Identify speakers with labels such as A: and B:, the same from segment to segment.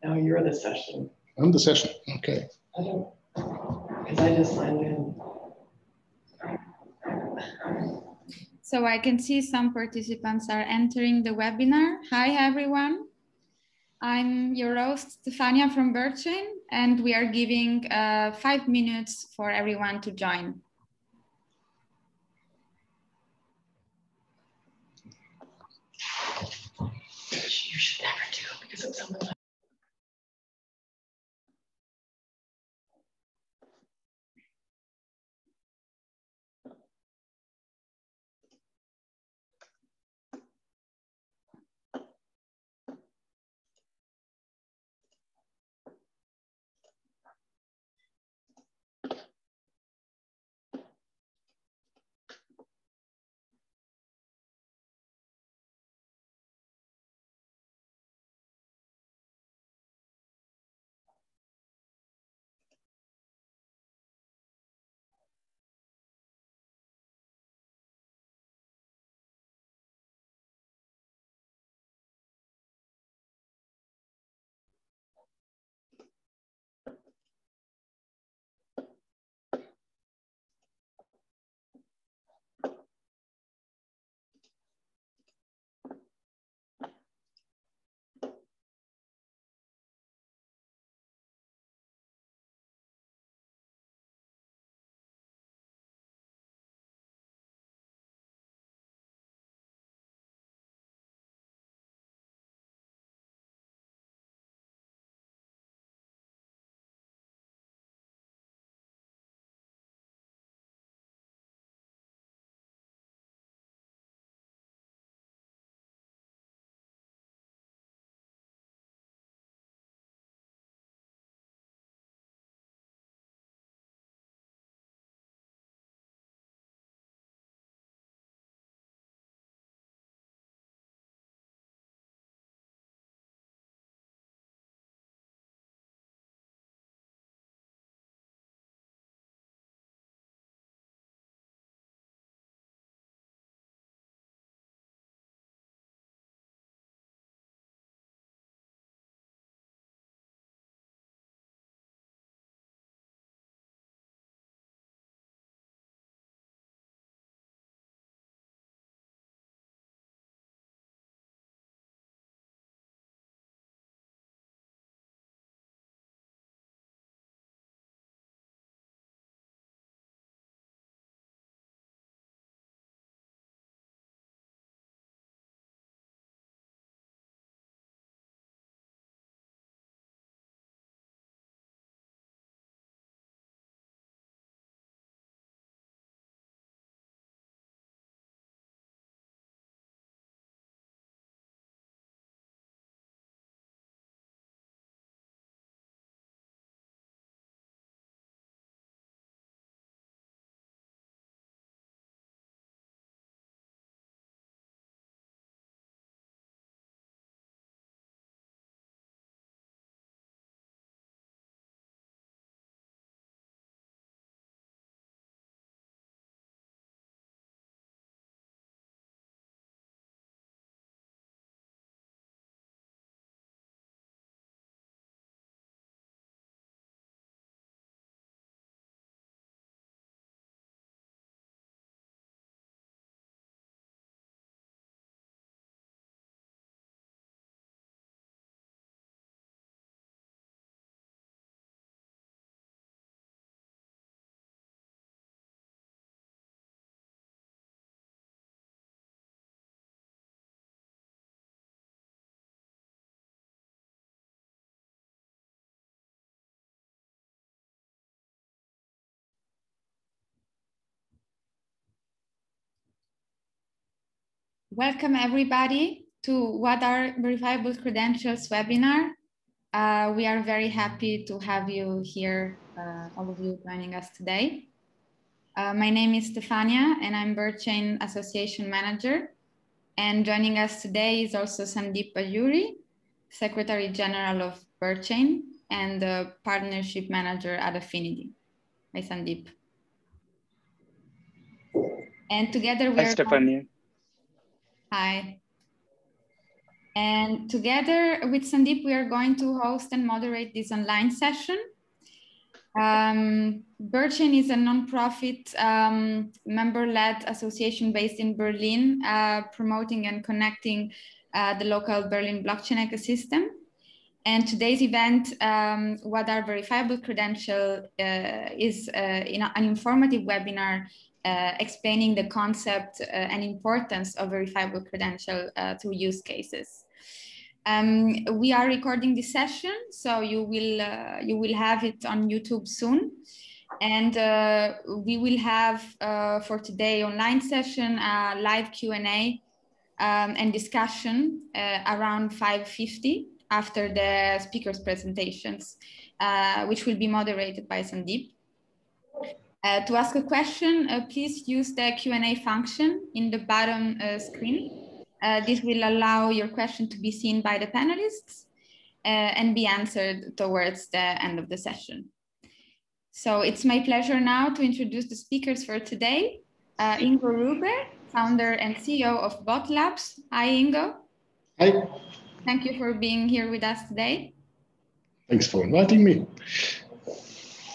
A: No, you're the session.
B: I'm the session, okay.
A: I don't, because I just signed in.
C: So I can see some participants are entering the webinar. Hi, everyone. I'm your host, Stefania from BerChain, and we are giving 5 minutes for everyone to join.
A: You should never do it because it's someone like
C: Welcome everybody to What Are Verifiable Credentials webinar. We are very happy to have you here, all of you joining us today. My name is Stefania and I'm BerChain Association Manager. And joining us today is also Sandeep Pajuri, Secretary General of BerChain and the Partnership Manager at Affinidi. Hi, Sandeep. And together we
D: Hi, Stefania.
C: Hi. And together with Sandeep, we are going to host and moderate this online session. BerChain is a nonprofit member-led association based in Berlin, promoting and connecting the local Berlin blockchain ecosystem. And today's event, What Are Verifiable Credentials, is an informative webinar explaining the concept and importance of verifiable credential through use cases. We are recording this session, so you will have it on YouTube soon. And we will have for today online session, live Q&A and discussion around 5:50 after the speakers' presentations, which will be moderated by Sandeep. To ask a question, please use the Q&A function in the bottom screen. This will allow your question to be seen by the panelists and be answered towards the end of the session. So it's my pleasure now to introduce the speakers for today. Ingo Ruebe, founder and CEO of BOTLabs. Hi, Ingo.
B: Hi.
C: Thank you for being here with us today.
B: Thanks for inviting me.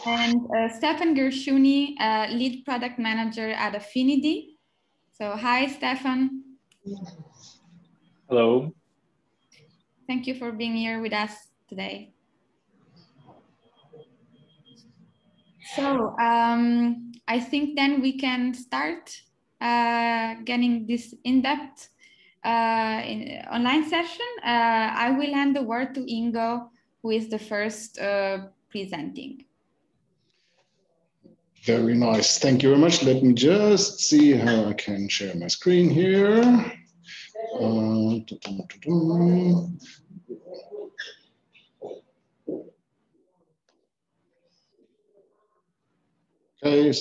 C: And Stefan Gershuni, lead product manager at Affinidi. So hi, Stefan.
D: Hello.
C: Thank you for being here with us today. So I think then we can start getting this in-depth online session. I will hand the word to Ingo, who is the first presenting.
B: Very nice. Thank you very much. Let me just see how I can share my screen here. Okay,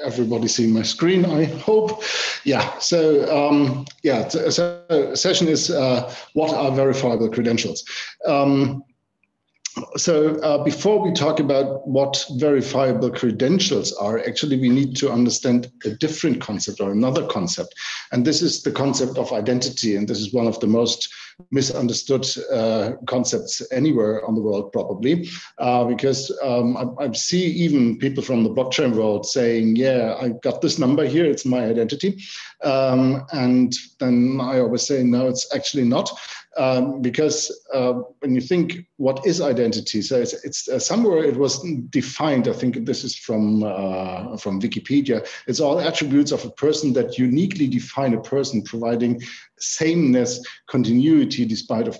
B: everybody see my screen, I hope. Yeah, so so session is what are verifiable credentials? So before we talk about what verifiable credentials are, actually we need to understand a different concept or another concept. And this is the concept of identity. And this is one of the most misunderstood concepts anywhere on the world, probably, because I see even people from the blockchain world saying, yeah, I got this number here, it's my identity. And then I always say, no, it's actually not. Because when you think, what is identity? So it's somewhere it was defined. I think this is from Wikipedia. It's all attributes of a person that uniquely define a person, providing sameness, continuity, despite of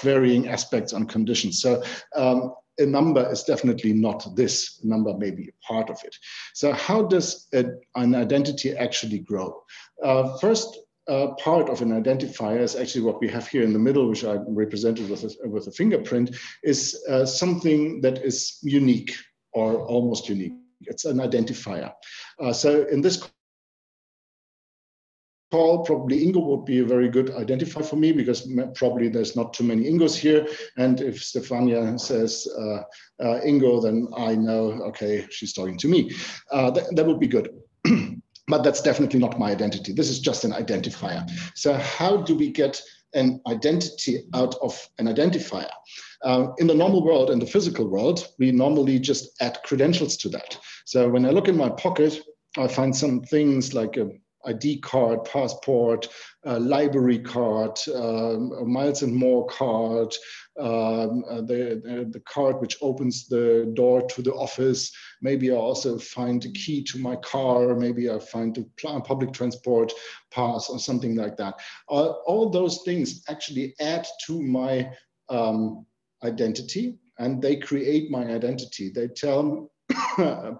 B: varying aspects and conditions. So a number is definitely not this. A number may be a part of it. So how does an identity actually grow? First, part of an identifier is actually what we have here in the middle, which I represented with a fingerprint, is something that is unique or almost unique. It's an identifier. So in this call, probably Ingo would be a very good identifier for me, because probably there's not too many Ingos here. And if Stefania says Ingo, then I know, okay, she's talking to me. That would be good. But that's definitely not my identity. This is just an identifier. So how do we get an identity out of an identifier? In the normal world, in the physical world, we normally just add credentials to that. So when I look in my pocket, I find some things like a ID card, passport, library card, a Miles and More card, the card which opens the door to the office. Maybe I also find a key to my car. Maybe I find a public transport pass or something like that. All those things actually add to my identity, and they create my identity. They tell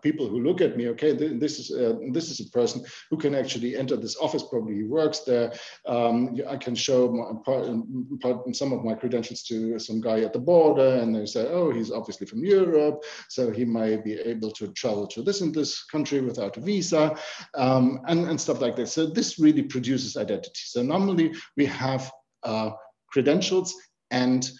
B: people who look at me, okay, this is a person who can actually enter this office. Probably he works there. I can show some of my credentials to some guy at the border, and they say, oh, he's obviously from Europe, so he might be able to travel to this and this country without a visa, and stuff like this. So this really produces identity. So normally we have credentials and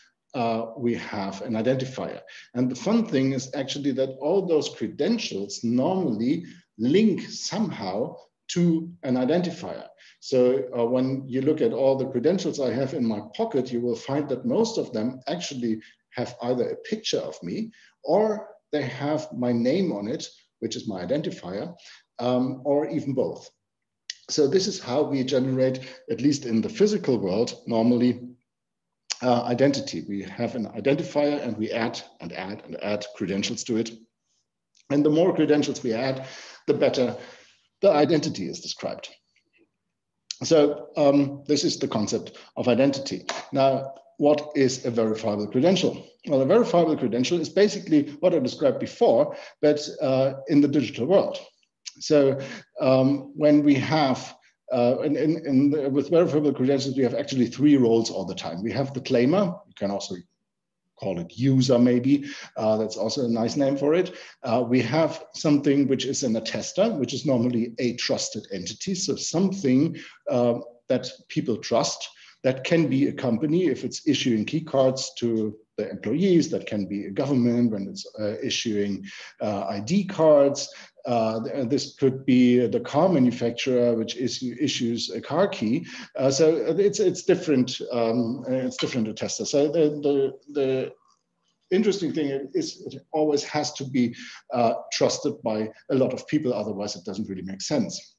B: we have an identifier. And the fun thing is actually that all those credentials normally link somehow to an identifier. So when you look at all the credentials I have in my pocket, you will find that most of them actually have either a picture of me or they have my name on it, which is my identifier, or even both. So this is how we generate, at least in the physical world, normally identity. We have an identifier and we add and add and add credentials to it. And the more credentials we add, the better the identity is described. So this is the concept of identity. Now, what is a verifiable credential? Well, a verifiable credential is basically what I described before, but in the digital world. So when we have, with verifiable credentials, we have actually three roles all the time. We have the claimer, you can also call it user maybe, that's also a nice name for it. We have something which is an attester, which is normally a trusted entity, so something that people trust. That can be a company if it's issuing key cards to the employees, that can be a government when it's issuing ID cards. This could be the car manufacturer, which issues a car key. So it's different. It's different attesters. So the interesting thing is it always has to be trusted by a lot of people. Otherwise, it doesn't really make sense.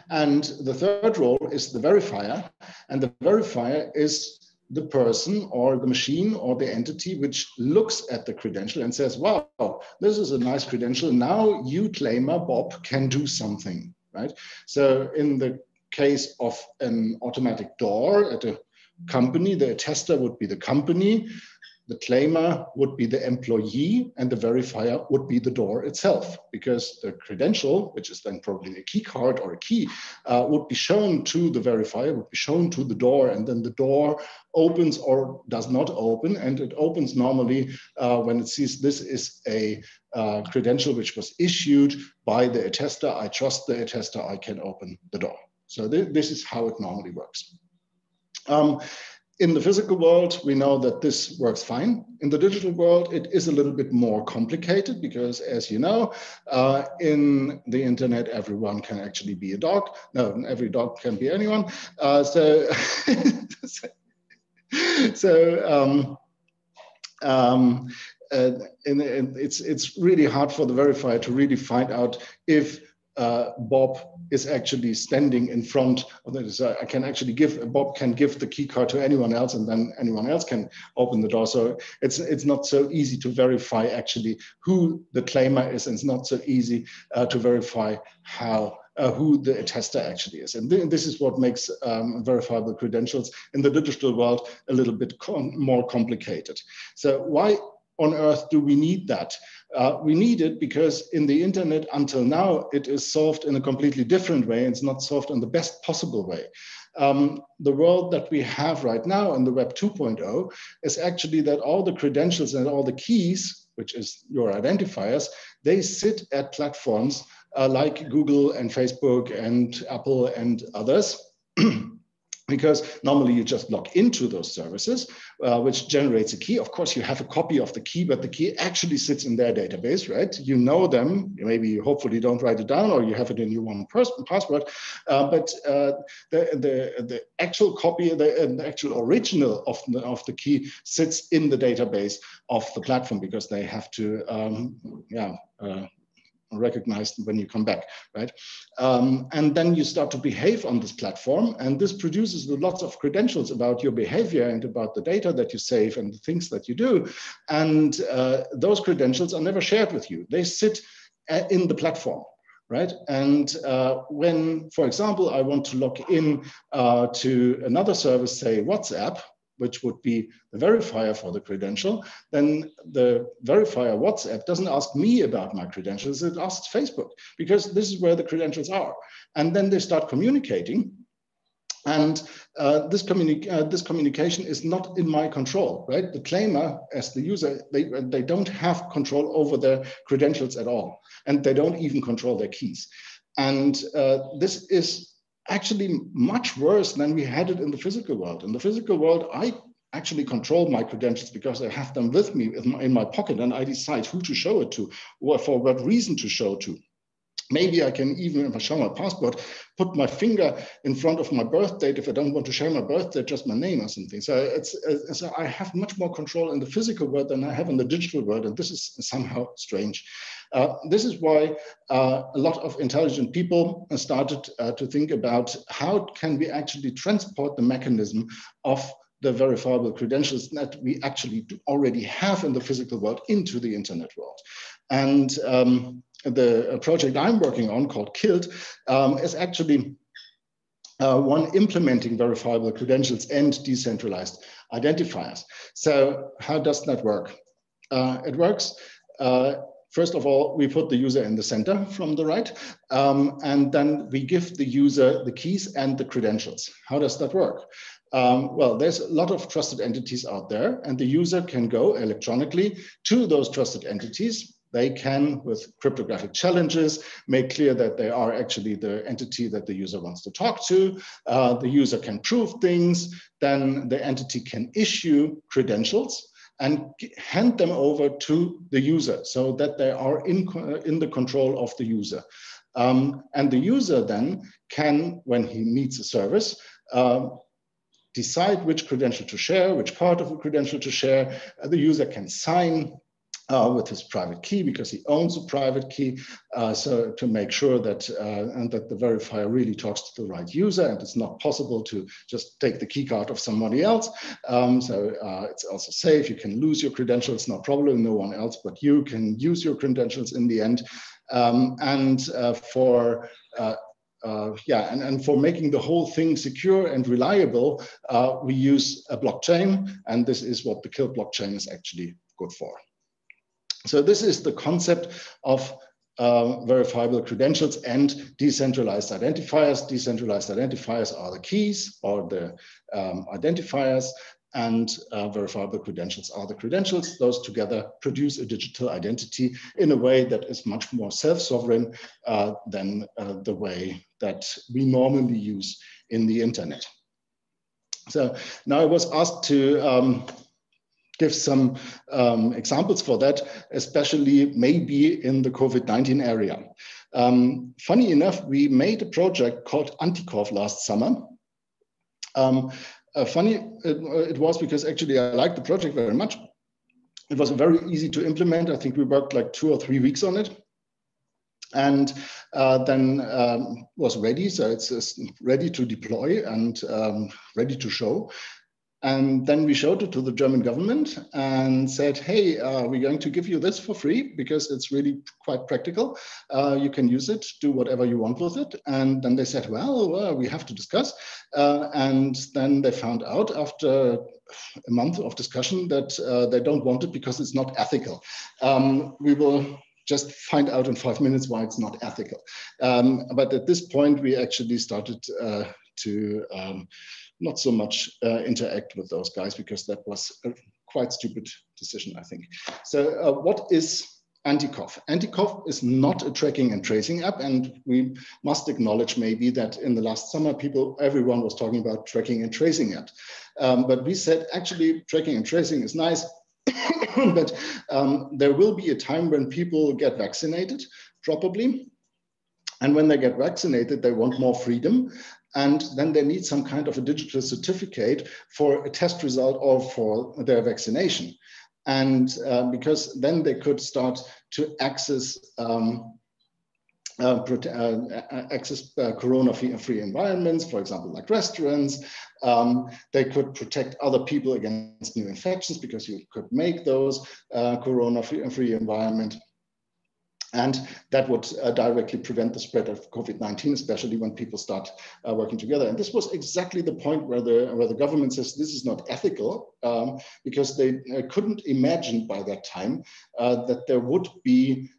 B: And the third role is the verifier, and the verifier is the person or the machine or the entity which looks at the credential and says, wow, this is a nice credential. Now you, claimer Bob, can do something, right? So in the case of an automatic door at a company, the attester would be the company, the claimer would be the employee, and the verifier would be the door itself, because the credential, which is then probably a key card or a key, would be shown to the verifier, would be shown to the door, and then the door opens or does not open, and it opens normally when it sees this is a credential which was issued by the attester. I trust the attester, I can open the door. So this is how it normally works. In the physical world, we know that this works fine. In the digital world, it is a little bit more complicated because, as you know, in the internet, everyone can actually be a dog. No, every dog can be anyone. It's really hard for the verifier to really find out if Bob is actually standing in front of this. I can actually Bob can give the key card to anyone else, and then anyone else can open the door. So it's not so easy to verify actually who the claimer is, and it's not so easy to verify who the attester actually is. And this is what makes verifiable credentials in the digital world a little bit more complicated. So why on earth do we need that? We need it because in the internet until now, it is solved in a completely different way. It's not solved in the best possible way. The world that we have right now in the Web 2.0 is actually that all the credentials and all the keys, which is your identifiers, they sit at platforms like Google and Facebook and Apple and others. Because normally you just log into those services, which generates a key. Of course, you have a copy of the key, but the key actually sits in their database, right? You know them. Maybe you hopefully don't write it down, or you have it in your one password. But the actual copy, the actual original of the key sits in the database of the platform, because they have to, recognized when you come back, right? And then you start to behave on this platform, and this produces lots of credentials about your behavior and about the data that you save and the things that you do. And those credentials are never shared with you. They sit in the platform, right? And when, for example, I want to log in to another service, say WhatsApp, which would be the verifier for the credential, then the verifier WhatsApp doesn't ask me about my credentials, it asks Facebook, because this is where the credentials are. And then they start communicating, and this communication is not in my control, right? The claimer, as the user, they don't have control over their credentials at all, and they don't even control their keys. And this is actually much worse than we had it in the physical world. In the physical world, I actually control my credentials because I have them with me in my pocket, and I decide who to show it to, or for what reason to show to. Maybe I can even, if I show my passport, put my finger in front of my birth date if I don't want to share my birth date, just my name or something. So so I have much more control in the physical world than I have in the digital world, and this is somehow strange. This is why a lot of intelligent people started to think about how can we actually transport the mechanism of the verifiable credentials that we actually do already have in the physical world into the internet world. And the project I'm working on, called KILT, is actually one implementing verifiable credentials and decentralized identifiers. So how does that work? It works, first of all, we put the user in the center from the right, and then we give the user the keys and the credentials. How does that work? Well, there's a lot of trusted entities out there, and the user can go electronically to those trusted entities. They can, with cryptographic challenges, make clear that they are actually the entity that the user wants to talk to. The user can prove things. Then the entity can issue credentials and hand them over to the user so that they are in the control of the user. And the user then can, when he needs a service, decide which credential to share, which part of a credential to share. The user can sign with his private key because he owns a private key, so to make sure that and that the verifier really talks to the right user, and it's not possible to just take the key card of somebody else. So it's also safe. You can lose your credentials, no problem. No one else but you can use your credentials in the end. For making the whole thing secure and reliable, we use a blockchain, and this is what the KILT blockchain is actually good for. So this is the concept of verifiable credentials and decentralized identifiers. Decentralized identifiers are the keys or the identifiers, and verifiable credentials are the credentials. Those together produce a digital identity in a way that is much more self-sovereign than the way that we normally use in the internet. So now I was asked to give some examples for that, especially maybe in the COVID-19 area. Funny enough, we made a project called Anticorv last summer. It was because actually I liked the project very much. It was very easy to implement. I think we worked like 2 or 3 weeks on it. And then was ready, so it's ready to deploy and ready to show. And then we showed it to the German government and said, hey, we're going to give you this for free because it's really quite practical. You can use it, do whatever you want with it. And then they said, well, we have to discuss. And then they found out after a month of discussion that they don't want it because it's not ethical. We will just find out in 5 minutes why it's not ethical. But at this point, we actually started to not so much interact with those guys because that was a quite stupid decision, I think. So what is Anticorv? Anticorv is not a tracking and tracing app, and we must acknowledge maybe that in the last summer, everyone was talking about tracking and tracing app. But we said, actually, tracking and tracing is nice, but there will be a time when people get vaccinated, probably. And when they get vaccinated, they want more freedom. And then they need some kind of a digital certificate for a test result or for their vaccination. And because then they could start to access corona-free environments, for example, like restaurants. They could protect other people against new infections because you could make those corona-free environment. And that would directly prevent the spread of COVID-19, especially when people start working together. And this was exactly the point where the government says this is not ethical, because they couldn't imagine by that time that there would be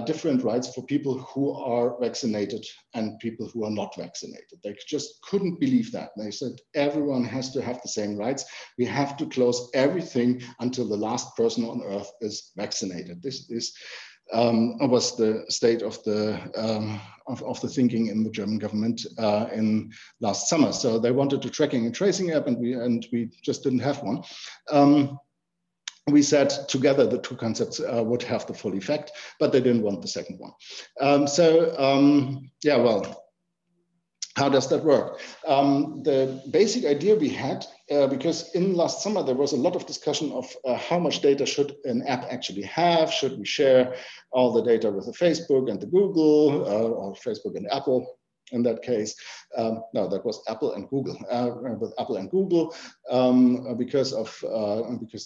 B: different rights for people who are vaccinated and people who are not vaccinated. They just couldn't believe that. They said everyone has to have the same rights. We have to close everything until the last person on earth is vaccinated. This is was the state of the thinking in the German government in last summer. So they wanted a tracking and tracing app, and we just didn't have one. we said together the two concepts would have the full effect, but they didn't want the second one. Yeah, well, how does that work? The basic idea we had, because in last summer there was a lot of discussion of how much data should an app actually have. Should we share all the data with the Facebook and the Google, or Facebook and Apple? In that case, no, that was Apple and Google. With Apple and Google, because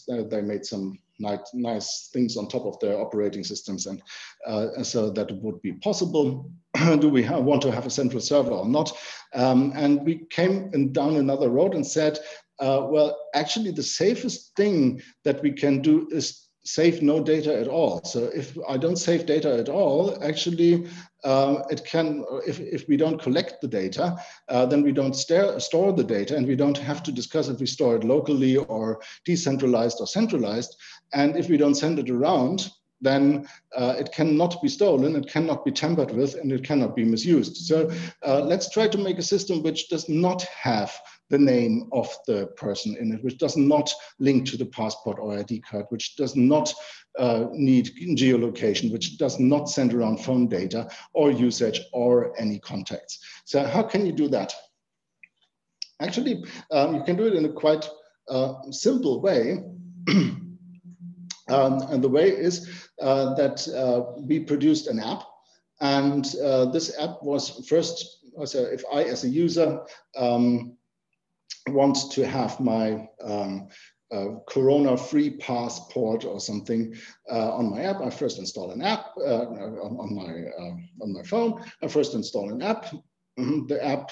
B: they made some nice things on top of their operating systems, and so that would be possible. Do we want to have a central server or not? And we came down another road and said, well, actually, the safest thing that we can do is save no data at all. So if I don't save data at all, actually, it can, if we don't collect the data, then we don't store the data, and we don't have to discuss if we store it locally or decentralized or centralized. And if we don't send it around, then it cannot be stolen, it cannot be tampered with, and it cannot be misused. So let's try to make a system which does not have the name of the person in it, which does not link to the passport or ID card, which does not need geolocation, which does not send around phone data or usage or any contacts. So how can you do that? Actually, you can do it in a quite simple way. And the way is that we produced an app, and this app was first, so if I as a user want to have my corona-free passport or something on my app, I first install an app on my phone. I first install an app. The app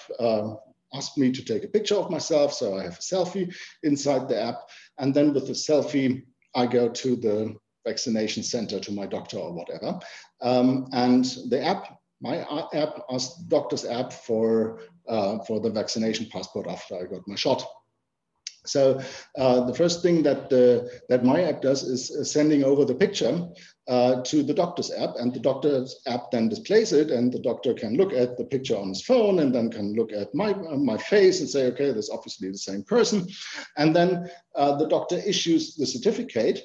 B: asked me to take a picture of myself, so I have a selfie inside the app, and then with the selfie, I go to the vaccination center, to my doctor or whatever, and the app, my app, asked doctor's app for the vaccination passport after I got my shot. So the first thing that my app does is sending over the picture to the doctor's app, and the doctor's app then displays it, and the doctor can look at the picture on his phone and then can look at my face and say, okay, that's obviously the same person. And then the doctor issues the certificate,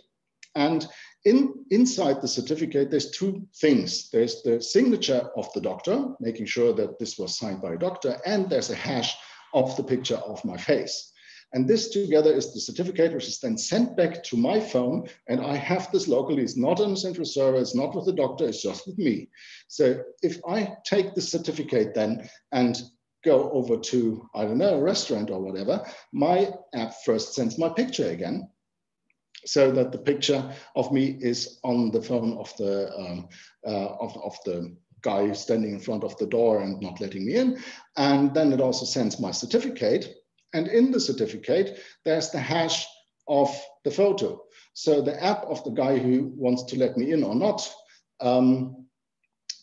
B: and inside the certificate, there's two things. There's the signature of the doctor, making sure that this was signed by a doctor, and there's a hash of the picture of my face. And this together is the certificate, which is then sent back to my phone. And I have this locally. It's not on a central server. It's not with the doctor. It's just with me. So if I take the certificate then and go over to, I don't know, a restaurant or whatever, my app first sends my picture again, so that the picture of me is on the phone of the guy standing in front of the door and not letting me in. And then it also sends my certificate. And in the certificate, there's the hash of the photo. So the app of the guy who wants to let me in or not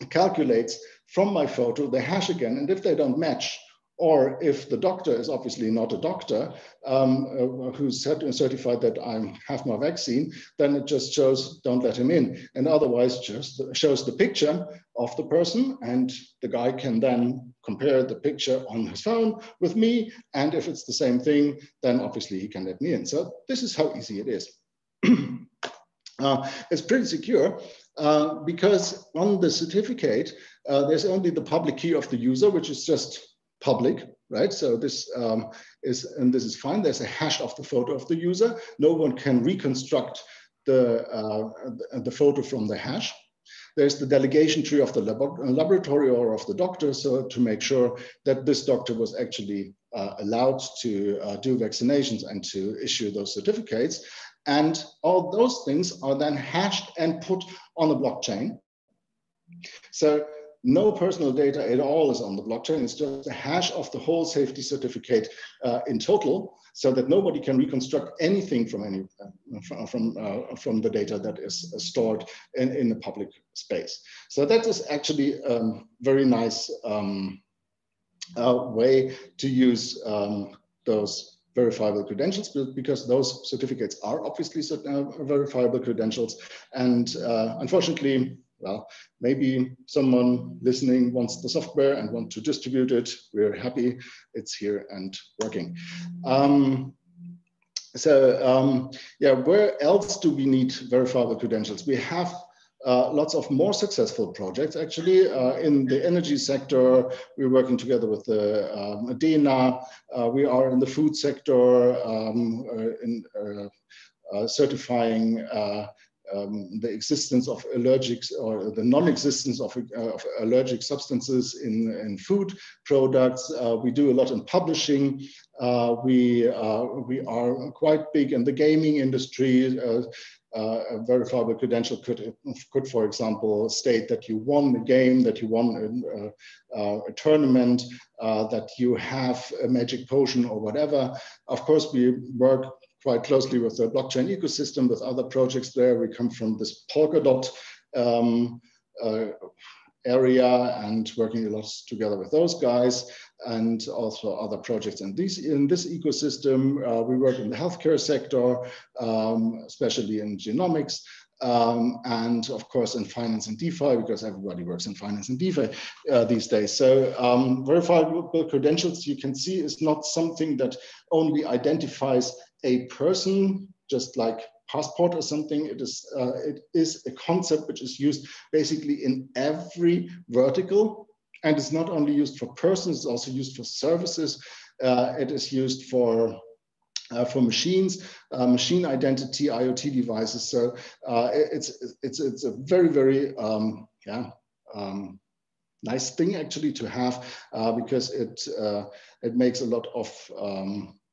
B: calculates from my photo the hash again. And if they don't match, or if the doctor is obviously not a doctor who's certified that I have my vaccine, then it just shows don't let him in. And otherwise just shows the picture of the person, and the guy can then compare the picture on his phone with me. And if it's the same thing, then obviously he can let me in. So this is how easy it is. It's pretty secure because on the certificate, there's only the public key of the user, which is just public, right? So this is fine. There's a hash of the photo of the user. No one can reconstruct the photo from the hash. There's the delegation tree of the laboratory or of the doctor, so to make sure that this doctor was actually allowed to do vaccinations and to issue those certificates. And all those things are then hashed and put on a blockchain. So no personal data at all is on the blockchain. It's just a hash of the whole safety certificate in total, so that nobody can reconstruct anything from from the data that is stored in the public space. So that is actually a very nice way to use those verifiable credentials, because those certificates are obviously verifiable credentials. And unfortunately, well, maybe someone listening wants the software and want to distribute it. We're happy it's here and working. Yeah, where else do we need verifiable credentials? We have lots of more successful projects actually in the energy sector. We're working together with the DENA. We are in the food sector in certifying the existence of allergics or the non-existence of allergic substances in food products. We do a lot in publishing. We are quite big in the gaming industry. A verifiable credential could, for example, state that you won a game, that you won a tournament, that you have a magic potion or whatever. Of course, we work quite closely with the blockchain ecosystem, with other projects there. We come from this Polkadot area and working a lot together with those guys, and also other projects in this ecosystem. We work in the healthcare sector, especially in genomics, and of course in finance and DeFi, because everybody works in finance and DeFi these days. So verifiable credentials, you can see, is not something that only identifies a person, just like passport or something. It is a concept which is used basically in every vertical, and it's not only used for persons, it's also used for services. It is used for machines, machine identity, IoT devices. So it's a very, very nice thing actually to have, because it makes a lot of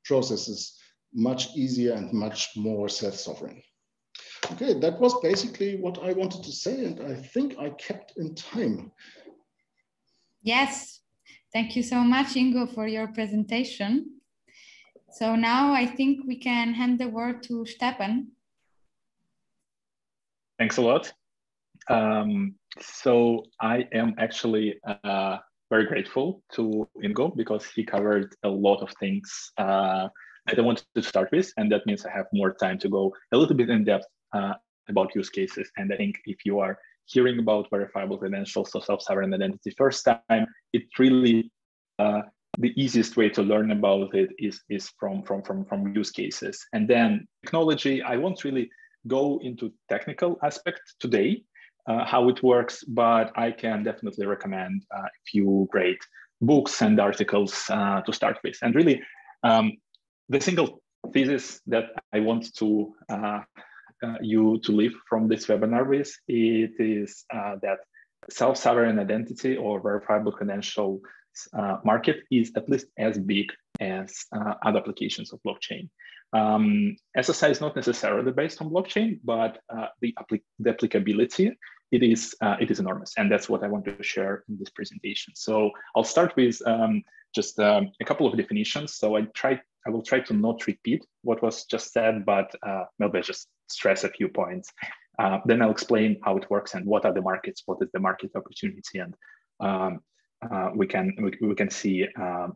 B: processes much easier and much more self-sovereign. Okay, that was basically what I wanted to say, and I think I kept in time.
C: Yes, thank you so much, Ingo, for your presentation. So now I think we can hand the word to Stefan.
D: Thanks a lot. So I am actually very grateful to Ingo, because he covered a lot of things that I wanted to start with, and that means I have more time to go a little bit in depth about use cases. And I think if you are hearing about verifiable credentials or self-sovereign identity first time, it really the easiest way to learn about it is from use cases. And then technology, I won't really go into technical aspect today, how it works, but I can definitely recommend a few great books and articles to start with. And really, the single thesis that I want to you to leave from this webinar with, it is that self-sovereign identity or verifiable credential market is at least as big as other applications of blockchain. SSI is not necessarily based on blockchain, but the applicability, it is enormous, and that's what I want to share in this presentation. So I'll start with just a couple of definitions. So I will try to not repeat what was just said, but maybe I just stress a few points. Then I'll explain how it works and what are the markets, what is the market opportunity, and we can see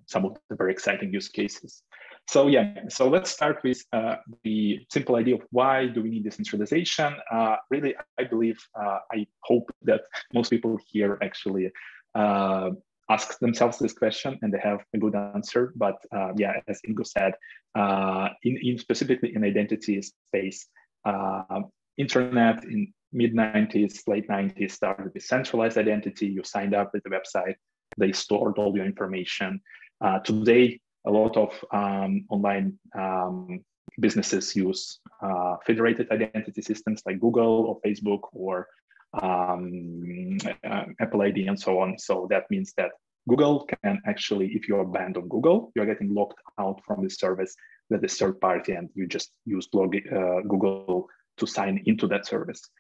D: some of the very exciting use cases. So yeah, so let's start with the simple idea of why do we need decentralization. Really, I believe, I hope that most people here actually ask themselves this question and they have a good answer. But yeah, as Ingo said, in specifically in identity space, internet in mid-90s, late 90s started with centralized identity. You signed up with the website, they stored all your information. Today, a lot of online businesses use federated identity systems like Google or Facebook or Apple ID and so on. So that means that Google can actually, if you are banned on Google, you're getting locked out from the service that is third party, and you just use Google to sign into that service,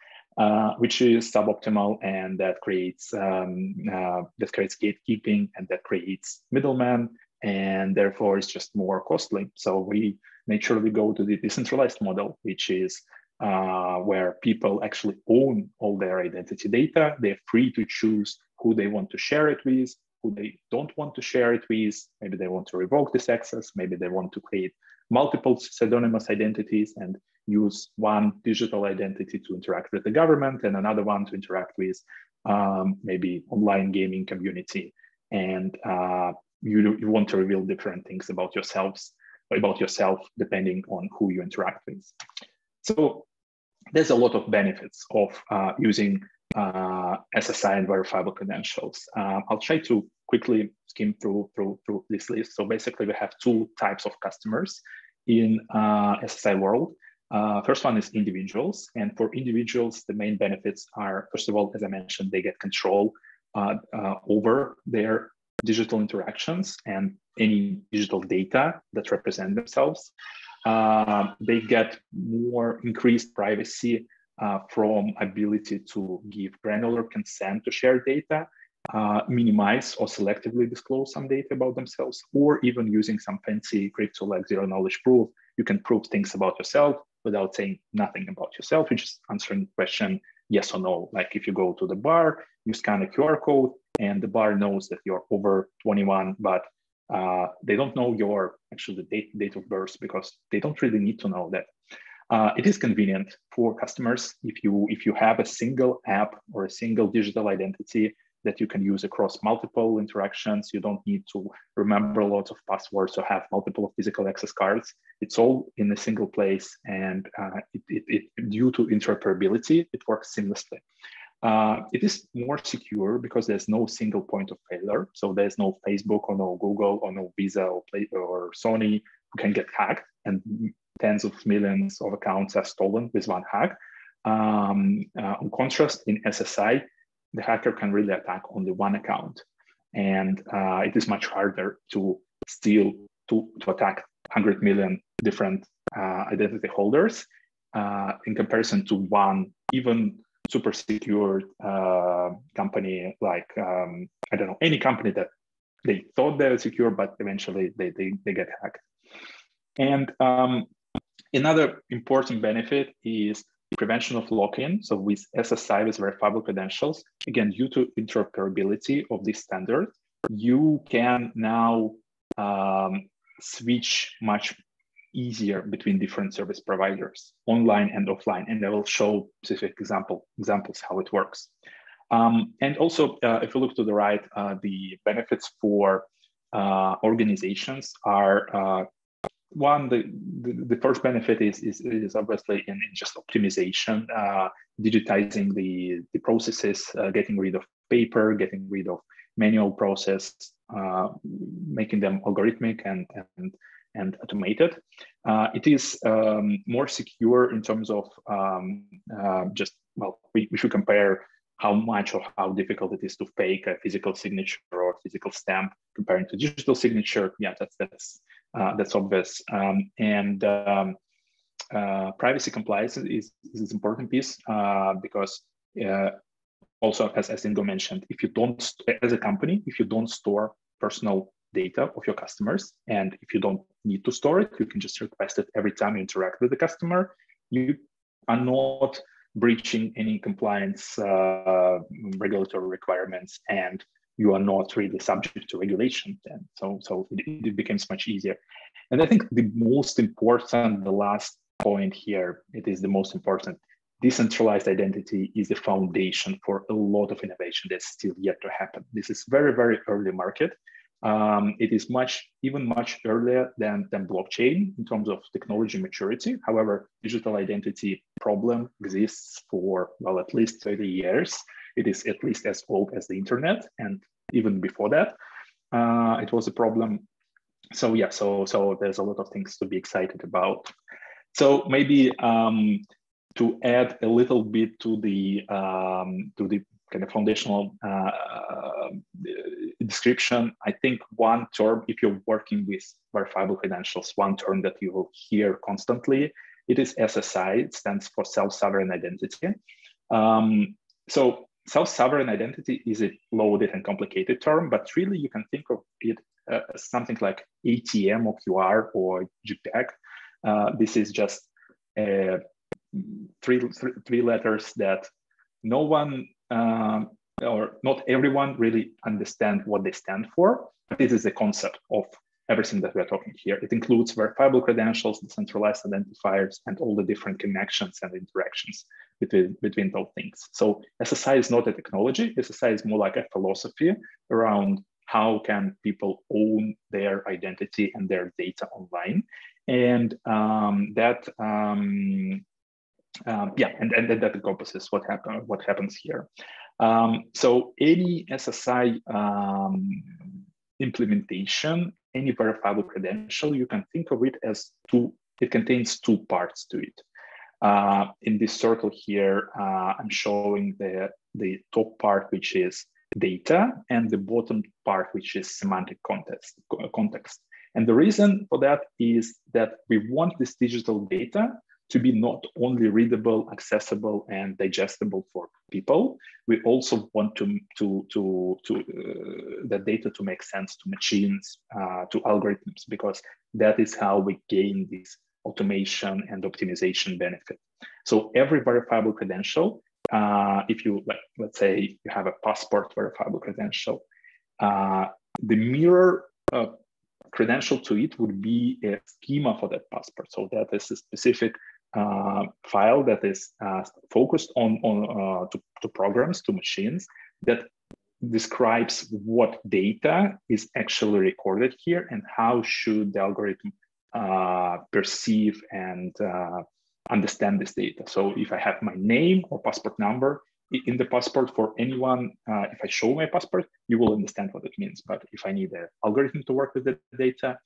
D: which is suboptimal, and that creates gatekeeping, and that creates middlemen, and therefore it's just more costly. So we naturally go to the decentralized model, which is where people actually own all their identity data. They're free to choose who they want to share it with, who they don't want to share it with. Maybe they want to revoke this access. Maybe they want to create multiple pseudonymous identities and use one digital identity to interact with the government and another one to interact with maybe online gaming community. And you want to reveal different things about yourselves about yourself, depending on who you interact with. So there's a lot of benefits of using SSI and verifiable credentials. I'll try to quickly skim through this list. So basically, we have two types of customers in SSI world. First one is individuals, and for individuals, the main benefits are, first of all, as I mentioned, they get control over their digital interactions and any digital data that represent themselves. They get more increased privacy from ability to give granular consent to share data, minimize or selectively disclose some data about themselves, or even using some fancy crypto like zero knowledge proof, you can prove things about yourself without saying nothing about yourself. You're just answering the question yes or no. Like if you go to the bar, you scan a QR code and the bar knows that you're over 21, but they don't know your actual date of birth because they don't really need to know that. It is convenient for customers if you have a single app or a single digital identity that you can use across multiple interactions. You don't need to remember lots of passwords or have multiple physical access cards. It's all in a single place, and due to interoperability, it works seamlessly. It is more secure because there's no single point of failure. So there's no Facebook or no Google or no Visa or Sony who can get hacked, and tens of millions of accounts are stolen with one hack. In contrast, in SSI, the hacker can really attack only one account, and it is much harder to steal, to attack 100 million different identity holders in comparison to one even super secure company like, I don't know, any company that they thought they were secure, but eventually they get hacked. And another important benefit is prevention of lock-in. So with SSI, with verifiable credentials, again, due to interoperability of this standard, you can now switch much easier between different service providers, online and offline. And I will show specific examples how it works. And also, if you look to the right, the benefits for organizations are one, the first benefit is obviously in just optimization, digitizing the processes, getting rid of paper, getting rid of manual process, making them algorithmic and automated. It is more secure in terms of we should compare how much or how difficult it is to fake a physical signature or physical stamp comparing to digital signature. Yeah, that's obvious. Privacy compliance is an important piece because also, as Ingo mentioned, if you don't, as a company, if you don't store personal data of your customers, and if you don't need to store it, you can just request it every time you interact with the customer. You are not breaching any compliance regulatory requirements, and you are not really subject to regulation. And so it becomes much easier. And I think the most important, the last point here, it is the most important. Decentralized identity is the foundation for a lot of innovation that's still yet to happen. This is very, very early market. It is much earlier than blockchain in terms of technology maturity. However, digital identity problem exists for, well, at least 30 years. It is at least as old as the internet. And even before that, it was a problem. So yeah, so there's a lot of things to be excited about. So maybe to add a little bit to the kind of foundational description, I think one term, if you're working with verifiable credentials, one term that you will hear constantly, it is SSI. It stands for self-sovereign identity. So self-sovereign identity is a loaded and complicated term, but really you can think of it as something like ATM or QR or JPEG. This is just three letters that no one or not everyone really understand what they stand for. But this is the concept of everything that we're talking here. It includes verifiable credentials, decentralized identifiers, and all the different connections and interactions between those things. So SSI is not a technology. SSI is more like a philosophy around how can people own their their identity and their data online. And that encompasses what happens here. So any SSI implementation, any verifiable credential, you can think of it as it contains two parts to it. In this circle here, I'm showing the top part, which is data, and the bottom part, which is semantic context. And the reason for that is that we want this digital data to be not only readable, accessible, and digestible for people. We also want the data to make sense to machines, to algorithms, because that is how we gain this automation and optimization benefit. So every verifiable credential, if you, let's say you have a passport verifiable credential, the mirror credential to it would be a schema for that passport. So that is a specific file that is focused to programs, to machines, that describes what data is actually recorded here and how should the algorithm perceive and understand this data. So if I have my name or passport number in the passport for anyone, if I show my passport, you will understand what it means. But if I need an algorithm to work with the data,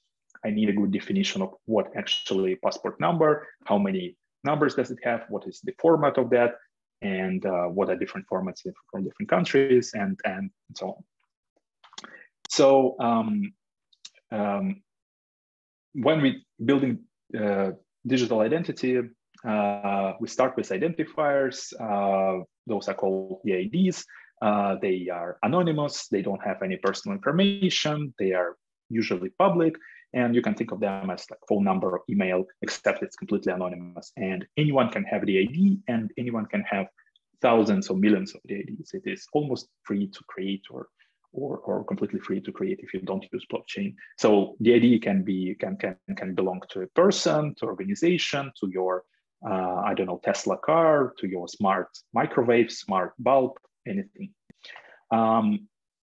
D: I need a good definition of what actually passport number, how many numbers does it have, what is the format of that, and what are different formats from different countries, and so on. So when we building digital identity, we start with identifiers. Those are called EIDs. They are anonymous. They don't have any personal information. They are usually public. And you can think of them as like phone number or email, except it's completely anonymous. And anyone can have the ID, and anyone can have thousands or millions of the IDs. It is almost free to create or completely free to create if you don't use blockchain. So the ID can belong to a person, to organization, to your I don't know, Tesla car, to your smart microwave, smart bulb, anything.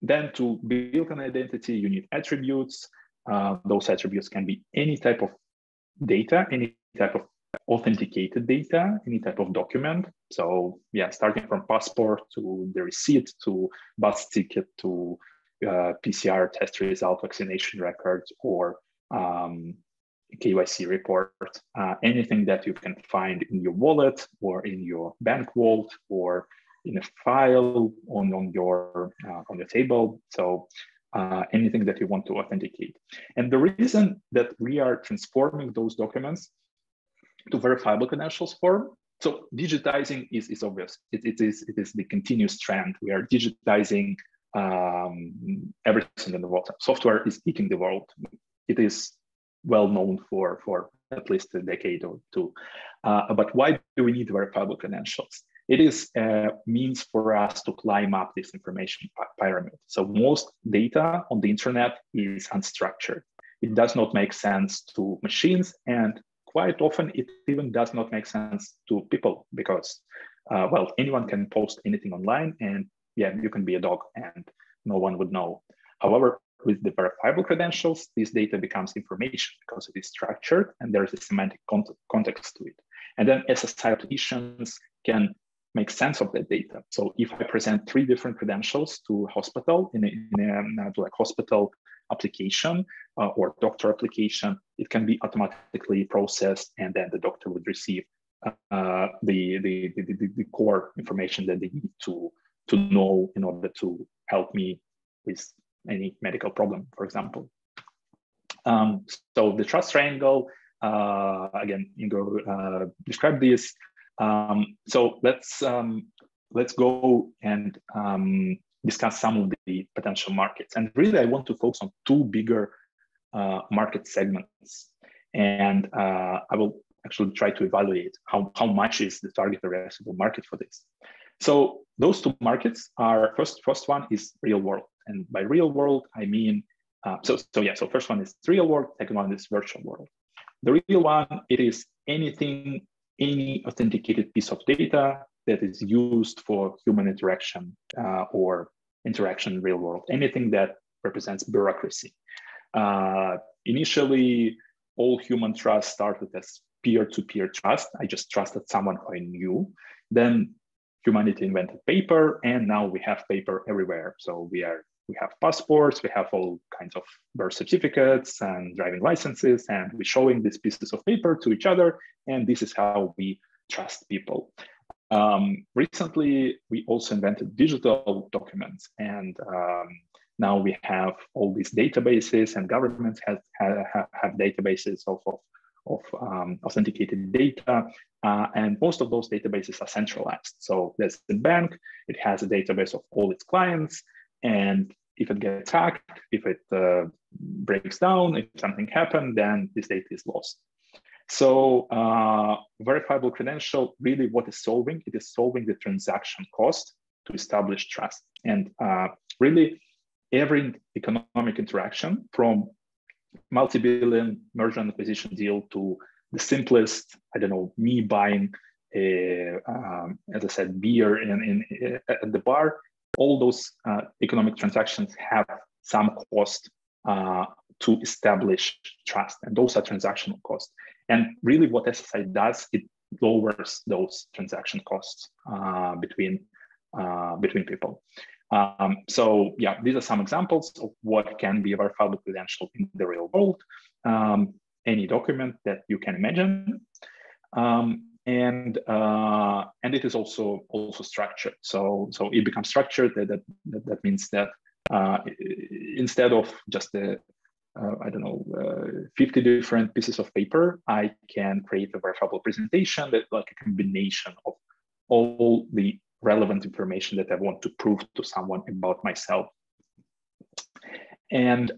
D: Then to build an identity, you need attributes. Those attributes can be any type of data, any type of authenticated data, any type of document. So yeah, starting from passport to the receipt, to bus ticket, to PCR test result, vaccination records, or KYC report, anything that you can find in your wallet or in your bank vault or in a file on your table. So anything that you want to authenticate. And the reason that we are transforming those documents to verifiable credentials form, so digitizing is obvious. It is the continuous trend. We are digitizing everything in the world. Software is eating the world. It is well known for at least a decade or two. But why do we need verifiable credentials? It is a means for us to climb up this information pyramid. So most data on the internet is unstructured. It does not make sense to machines, and quite often it even does not make sense to people because, well, anyone can post anything online, and yeah, you can be a dog and no one would know. However, with the verifiable credentials, this data becomes information because it is structured and there is a semantic context to it. And then SSI applications can make sense of that data. So if I present 3 different credentials to a hospital in a hospital application or doctor application, it can be automatically processed, and then the doctor would receive the core information that they need to know in order to help me with any medical problem, for example. So the trust triangle, again, Ingo described this. So let's go and discuss some of the potential markets. And really, I want to focus on 2 bigger market segments. And I will actually try to evaluate how much is the target addressable market for this. So those 2 markets are, first one is real world. And by real world, I mean, so first one is real world, second one is virtual world. The real one, it is any authenticated piece of data that is used for human interaction or interaction in real world, anything that represents bureaucracy. Initially, all human trust started as peer-to-peer trust. I just trusted someone who I knew. Then humanity invented paper, and now we have paper everywhere. So we have passports, we have all kinds of birth certificates and driving licenses, and we're showing these pieces of paper to each other, and this is how we trust people. Recently, we also invented digital documents, and now we have all these databases, and governments have databases of authenticated data, and most of those databases are centralized. So there's the bank, it has a database of all its clients, and if it gets hacked, if it breaks down, if something happened, then this data is lost. So verifiable credential, really what is solving? It is solving the transaction cost to establish trust. And really every economic interaction, from multi-billion merger and acquisition deal to the simplest, I don't know, me buying, as I said, beer at the bar, all those economic transactions have some cost to establish trust, and those are transactional costs. And really what SSI does, it lowers those transaction costs between people. So yeah, these are some examples of what can be a verifiable credential in the real world. Any document that you can imagine. And it is also structured. So it becomes structured. That means that instead of just I don't know, 50 different pieces of paper, I can create a verifiable presentation that like a combination of all the relevant information that I want to prove to someone about myself. And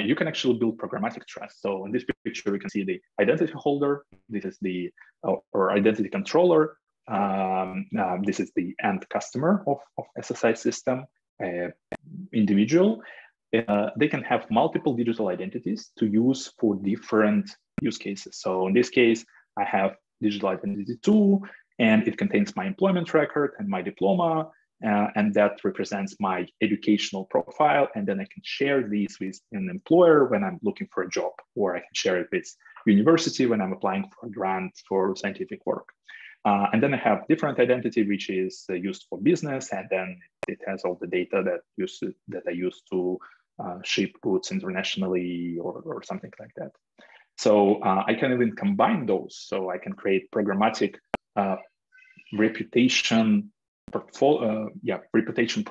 D: you can actually build programmatic trust. So in this picture, we can see the identity holder. This is the or identity controller. This is the end customer of SSI system, individual. They can have multiple digital identities to use for different use cases. So in this case, I have digital identity 2, and it contains my employment record and my diploma, and that represents my educational profile. And then I can share these with an employer when I'm looking for a job, or I can share it with university when I'm applying for a grant for scientific work. And then I have different identity, which is used for business, and then it has all the data that I use to ship goods internationally or something like that. So I can even combine those. So I can create programmatic reputation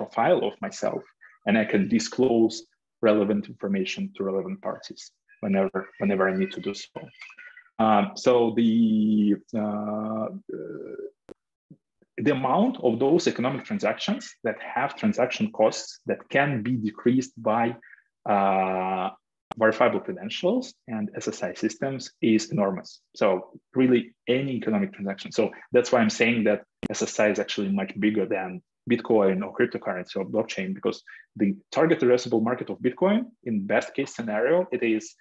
D: profile of myself, and I can disclose relevant information to relevant parties whenever I need to do so. So the amount of those economic transactions that have transaction costs that can be decreased by verifiable credentials and SSI systems is enormous. So really any economic transaction. So that's why I'm saying that SSI is actually much bigger than Bitcoin or cryptocurrency or blockchain, because the target addressable market of Bitcoin, in best case scenario, it is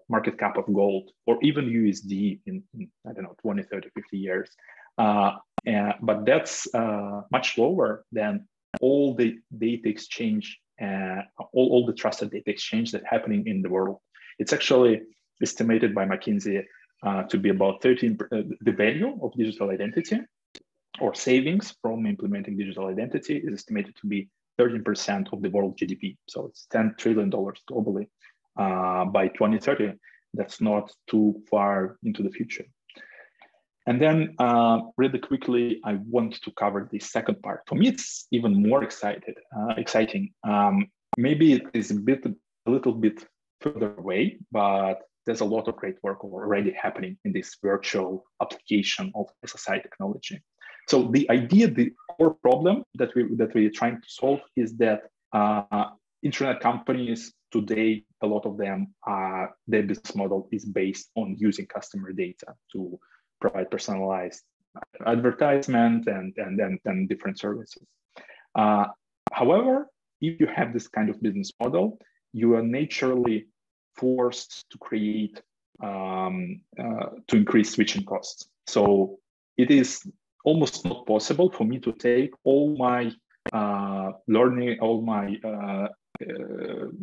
D: market cap of gold or even USD in I don't know, 20, 30, 50 years. But that's much lower than all the data exchange, all the trusted data exchange that's happening in the world. It's actually estimated by McKinsey to be about 13%, the value of digital identity or savings from implementing digital identity is estimated to be 13% of the world GDP. So it's $10 trillion globally by 2030. That's not too far into the future. And then really quickly, I want to cover the second part. For me, it's even more exciting. Maybe it is a little bit further away, but there's a lot of great work already happening in this virtual application of SSI technology. So the idea, the core problem that we're trying to solve is that internet companies today, a lot of them, their business model is based on using customer data to provide personalized advertisement and different services. However, if you have this kind of business model, you are naturally forced to create, to increase switching costs. So it is almost not possible for me to take all my learning, all my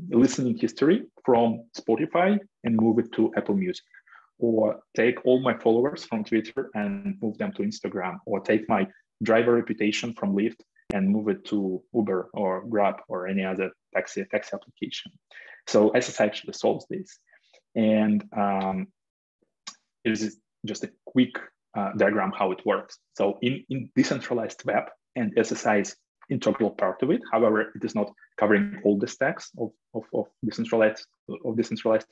D: listening history from Spotify and move it to Apple Music, or take all my followers from Twitter and move them to Instagram, or take my driver reputation from Lyft and move it to Uber or Grab or any other taxi application. So SSI actually solves this. And it is just a quick diagram how it works. So in decentralized web, and SSI is integral part of it. However, it is not covering all the stacks of decentralized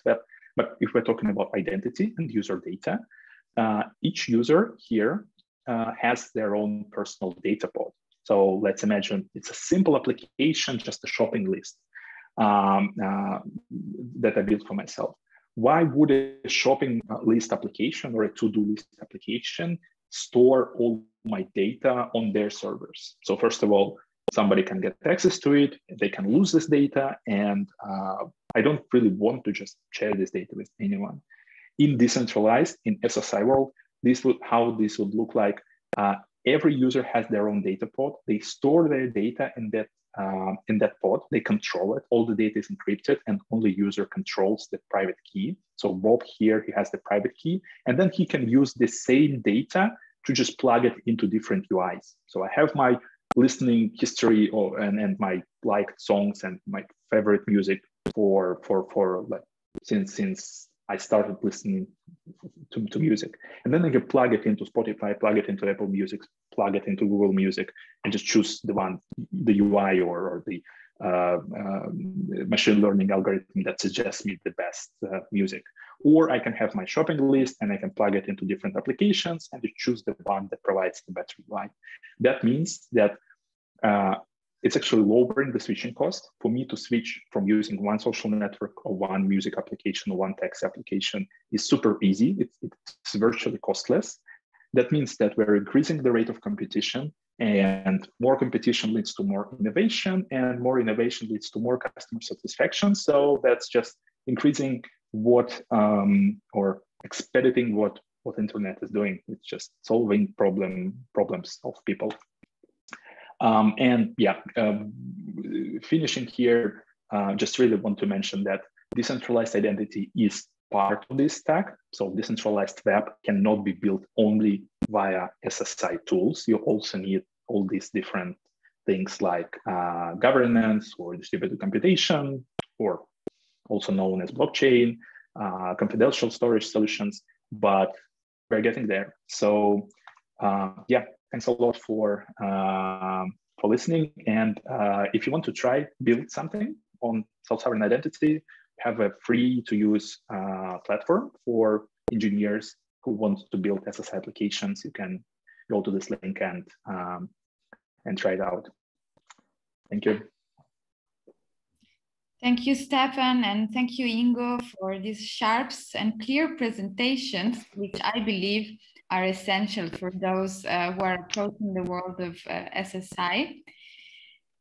D: web. But if we're talking about identity and user data, each user here has their own personal data pod. So let's imagine it's a simple application, just a shopping list that I built for myself. Why would a shopping list application or a to-do list application store all my data on their servers? So first of all, somebody can get access to it, they can lose this data, and I don't really want to just share this data with anyone. In decentralized, in SSI world, how this would look like. Every user has their own data pod. They store their data in that pod. They control it. All the data is encrypted, and only user controls the private key. So Bob here, he has the private key, and then he can use the same data to just plug it into different UIs. So I have my listening history and my liked songs and my favorite music for like since I started listening to music. And then I can plug it into Spotify, plug it into Apple Music, plug it into Google Music, and just choose the UI or the machine learning algorithm that suggests me the best music. Or I can have my shopping list and I can plug it into different applications and choose the one that provides the better UI. That means that it's actually lowering the switching cost. For me to switch from using one social network or one music application or one text application is super easy. It's virtually costless. That means that we're increasing the rate of competition, and more competition leads to more innovation, and more innovation leads to more customer satisfaction. So that's just increasing or expediting what internet is doing. It's just solving problems of people. Finishing here, just really want to mention that decentralized identity is part of this stack. So decentralized web cannot be built only via SSI tools. You also need all these different things like governance or distributed computation, or also known as blockchain, confidential storage solutions, but we're getting there. So thanks a lot for listening. And if you want to try build something on self-sovereign identity, we have a free-to-use platform for engineers who want to build SSI applications. You can go to this link and try it out. Thank you.
C: Thank you, Stefan, and thank you, Ingo, for these sharp and clear presentations, which I believe are essential for those who are approaching the world of SSI.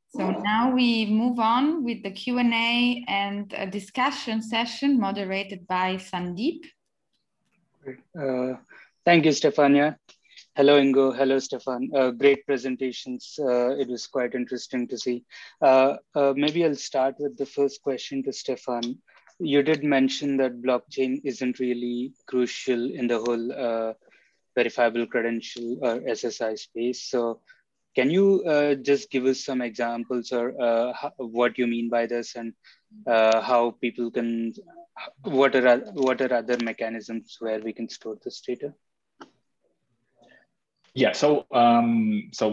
C: So now we move on with the Q&A and a discussion session moderated by Sandeep.
E: Thank you, Stefania. Hello, Ingo. Hello, Stefan. Great presentations. It was quite interesting to see. Maybe I'll start with the first question to Stefan. You did mention that blockchain isn't really crucial in the whole verifiable credential or SSI space. So can you just give us some examples or what you mean by this, and how people can, what are other mechanisms where we can store this data?
D: Yeah, so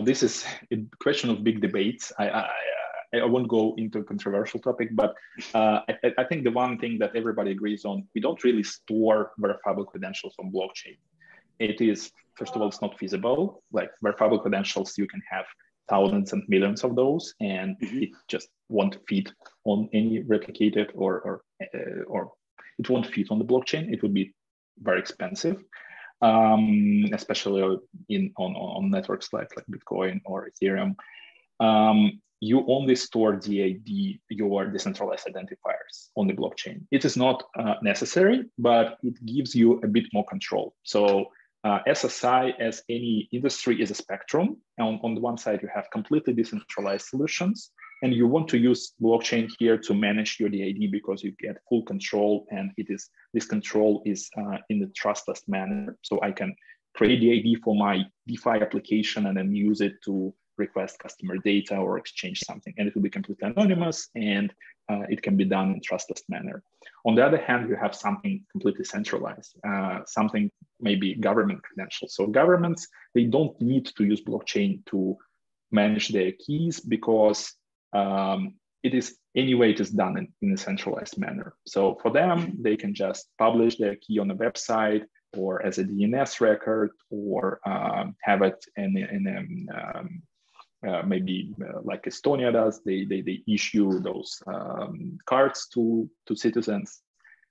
D: this is a question of big debates. I won't go into a controversial topic, but I think the one thing that everybody agrees on, we don't really store verifiable credentials on blockchain. It is, first of all, it's not feasible. Like verifiable credentials, you can have thousands and millions of those, and it just won't fit on any replicated or it won't fit on the blockchain. It would be very expensive. Especially on networks like Bitcoin or Ethereum. You only store DID, your decentralized identifiers, on the blockchain. It is not necessary, but it gives you a bit more control. So SSI, as any industry, is a spectrum. On the one side, you have completely decentralized solutions, and you want to use blockchain here to manage your DID because you get full control, and this control is in a trustless manner. So I can create the ID for my DeFi application and then use it to request customer data or exchange something, and it will be completely anonymous, and it can be done in a trustless manner. On the other hand, you have something completely centralized, something maybe government credentials. So governments, they don't need to use blockchain to manage their keys because it is done in a centralized manner. So for them, they can just publish their key on a website or as a DNS record, or have it maybe like Estonia does. They issue those cards to citizens.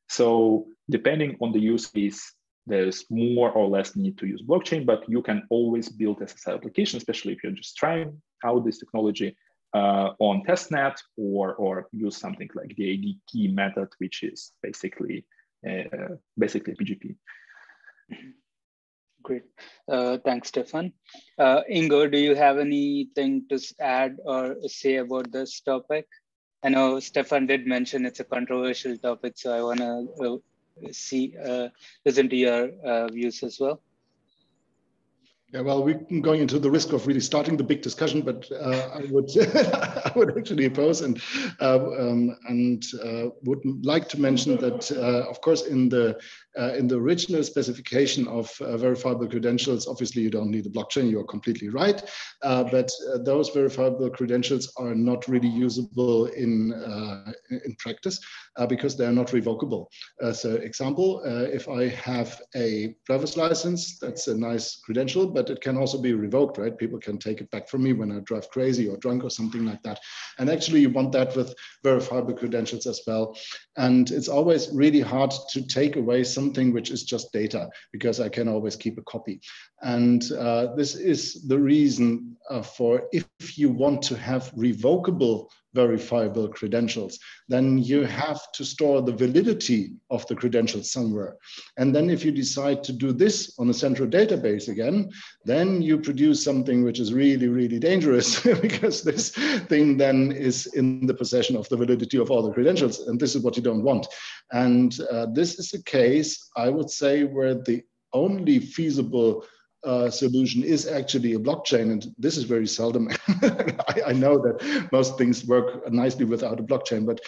D: So depending on the use case, there's more or less need to use blockchain, but you can always build SSL application, especially if you're just trying out this technology on testnet, or use something like the ID key method, which is basically PGP.
E: Great. Thanks, Stefan. Ingo, do you have anything to add or say about this topic? I know Stefan did mention it's a controversial topic, so I want to listen to your views as well.
B: Yeah, well, we're going into the risk of really starting the big discussion, but I would I would actually oppose and would like to mention that, of course, in the original specification of verifiable credentials, obviously you don't need a blockchain. You are completely right, but those verifiable credentials are not really usable in practice because they are not revocable. So, example, if I have a driver's license, that's a nice credential, but it can also be revoked, right? People can take it back from me when I drive crazy or drunk or something like that. And actually you want that with verifiable credentials as well. And it's always really hard to take away something which is just data, because I can always keep a copy. And this is the reason for, if you want to have revocable verifiable credentials, then you have to store the validity of the credentials somewhere. And then if you decide to do this on a central database again, then you produce something which is really, really dangerous because this thing then is in the possession of the validity of all the credentials. And this is what you don't want. And this is a case, I would say, where the only feasible solution is actually a blockchain, and this is very seldom. I know that most things work nicely without a blockchain, but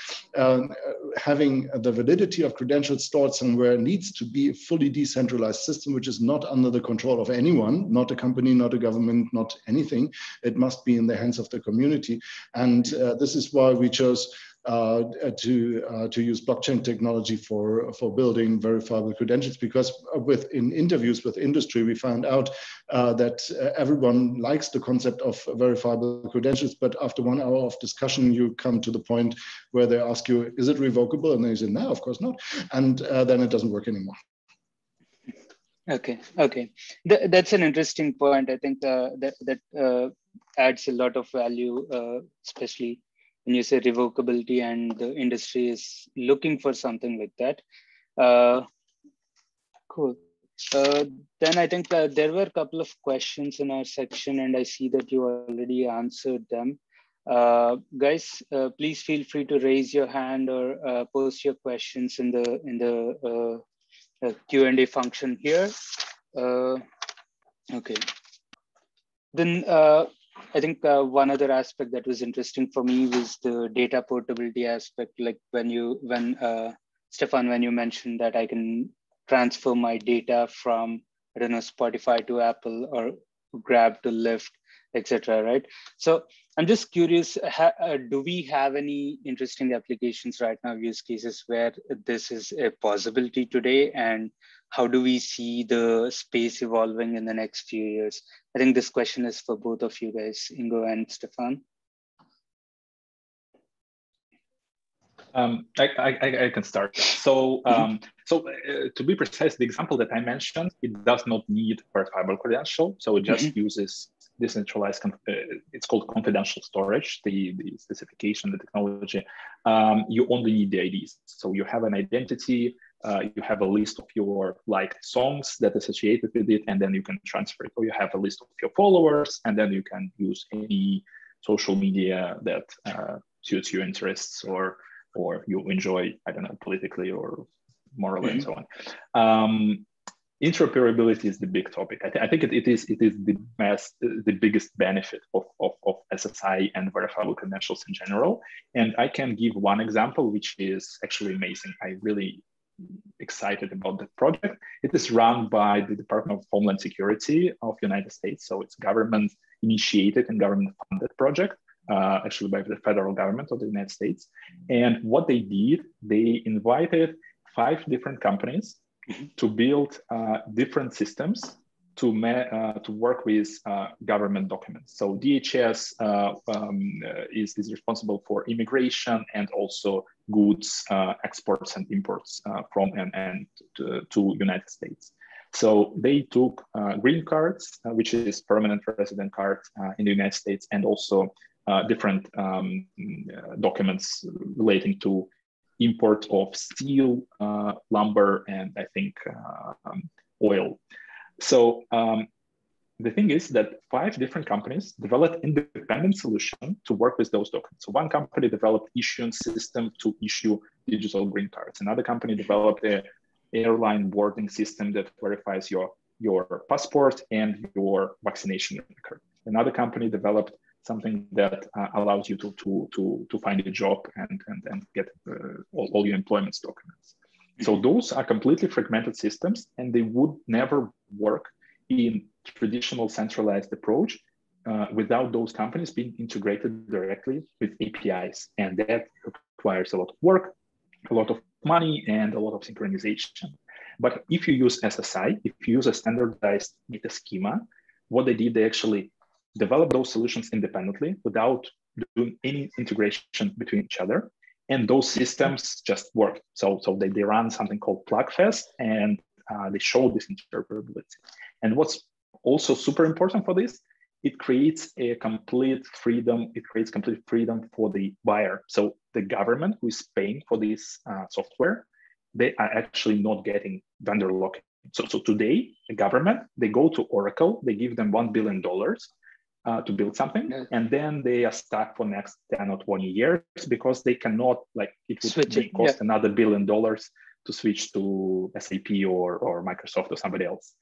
B: having the validity of credentials stored somewhere needs to be a fully decentralized system, which is not under the control of anyone, not a company, not a government, not anything. It must be in the hands of the community, and this is why we chose to use blockchain technology for building verifiable credentials, because in interviews with industry, we found out that everyone likes the concept of verifiable credentials, but after 1 hour of discussion, you come to the point where they ask you, is it revocable? And then you say, no, of course not. And then it doesn't work anymore.
E: Okay. That's an interesting point. I think that adds a lot of value, especially when you say revocability, and the industry is looking for something like that. Cool. Then I think there were a couple of questions in our section, and I see that you already answered them. Guys, please feel free to raise your hand or post your questions in the Q&A function here. Okay. Then I think one other aspect that was interesting for me was the data portability aspect. Like Stefan, when you mentioned that I can transfer my data from, I don't know, Spotify to Apple or Grab to Lyft, etc. Right? So I'm just curious, do we have any interesting applications right now, use cases where this is a possibility today? And how do we see the space evolving in the next few years? I think this question is for both of you guys, Ingo and Stefan.
D: I can start. So, to be precise, the example that I mentioned, it does not need verifiable credential. So it just uses decentralized, it's called confidential storage, the specification, the technology. You only need the IDs. So you have an identity, you have a list of your liked songs that associated with it, and then you can transfer it. Or you have a list of your followers, and then you can use any social media that suits your interests or you enjoy, I don't know, politically or morally and so on. Interoperability is the big topic. I think it is the biggest benefit of SSI and verifiable credentials in general. And I can give one example, which is actually amazing. I'm really excited about the project. It is run by the Department of Homeland Security of the United States. So it's government initiated and government funded project, actually by the federal government of the United States. And what they did, they invited 5 different companies to build different systems to work with government documents. So DHS is responsible for immigration and also goods exports and imports from and to United States. So they took green cards, which is permanent resident cards in the United States, and also different documents relating to import of steel, lumber, and I think oil. So the thing is that 5 different companies developed independent solution to work with those documents. So one company developed issuance system to issue digital green cards. Another company developed an airline boarding system that verifies your passport and your vaccination record. Another company developed something that allows you to find a job and get all your employment documents. So those are completely fragmented systems, and they would never work in traditional centralized approach without those companies being integrated directly with APIs. And that requires a lot of work, a lot of money, and a lot of synchronization. But if you use SSI, if you use a standardized data schema, what they did, they actually develop those solutions independently without doing any integration between each other. And those systems just work. So they run something called PlugFest, and they show this interoperability. And what's also super important for this, it creates a complete freedom. It creates complete freedom for the buyer. So the government who is paying for this software, they are actually not getting vendor lock-in. So today, the government, they go to Oracle, they give them $1 billion to build something, and then they are stuck for next 10 or 20 years because they cannot, like, it would cost another $1 billion to switch to SAP or Microsoft or somebody else.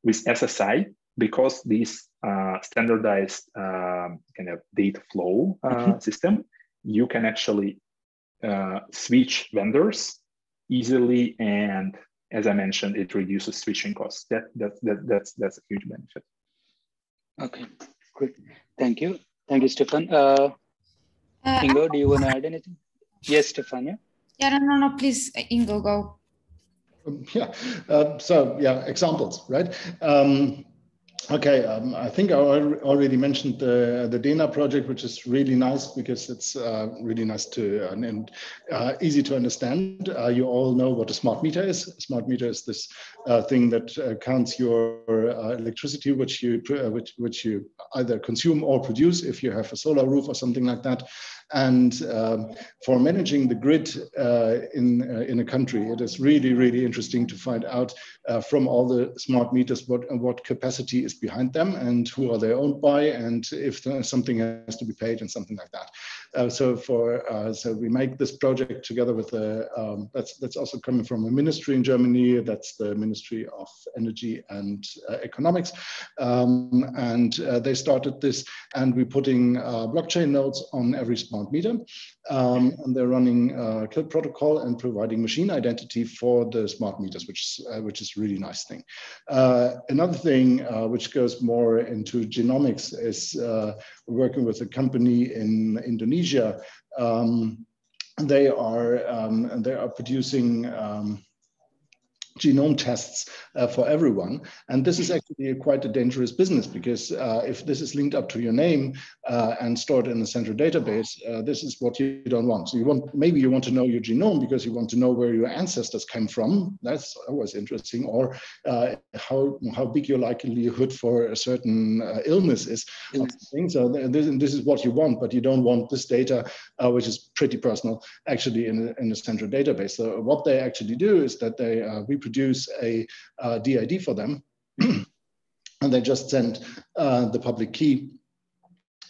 D: With SSI, because this standardized kind of data flow system, you can actually switch vendors easily, and as I mentioned, it reduces switching costs. That's a huge benefit.
E: Okay. Great. Thank you. Thank you, Stefan. Ingo, do you want to add anything? Yes, Stefan, yeah?
C: Yeah, no, please, Ingo, go.
B: Examples, right? I think I already mentioned the DENA project, which is really nice because it's really nice to and easy to understand. You all know what a smart meter is. A smart meter is this thing that counts your electricity, which you either consume or produce if you have a solar roof or something like that. And for managing the grid in a country, it is really, really interesting to find out from all the smart meters what capacity is behind them and who are they owned by, and if something has to be paid and something like that. So we make this project together with that's also coming from a ministry in Germany. That's the Ministry of Energy and Economics, and they started this, and we're putting blockchain nodes on every smart meter, and they're running KILT protocol and providing machine identity for the smart meters, which is really nice thing. Another thing which goes more into genomics is working with a company in Indonesia. They are producing genome tests for everyone. And this is actually quite a dangerous business because if this is linked up to your name and stored in a central database, this is what you don't want. So maybe you want to know your genome because you want to know where your ancestors came from. That's always interesting. Or how big your likelihood for a certain illness is. So this is what you want, but you don't want this data, which is pretty personal, actually in a central database. So what they actually do is that they reproduce a DID for them, and they just send the public key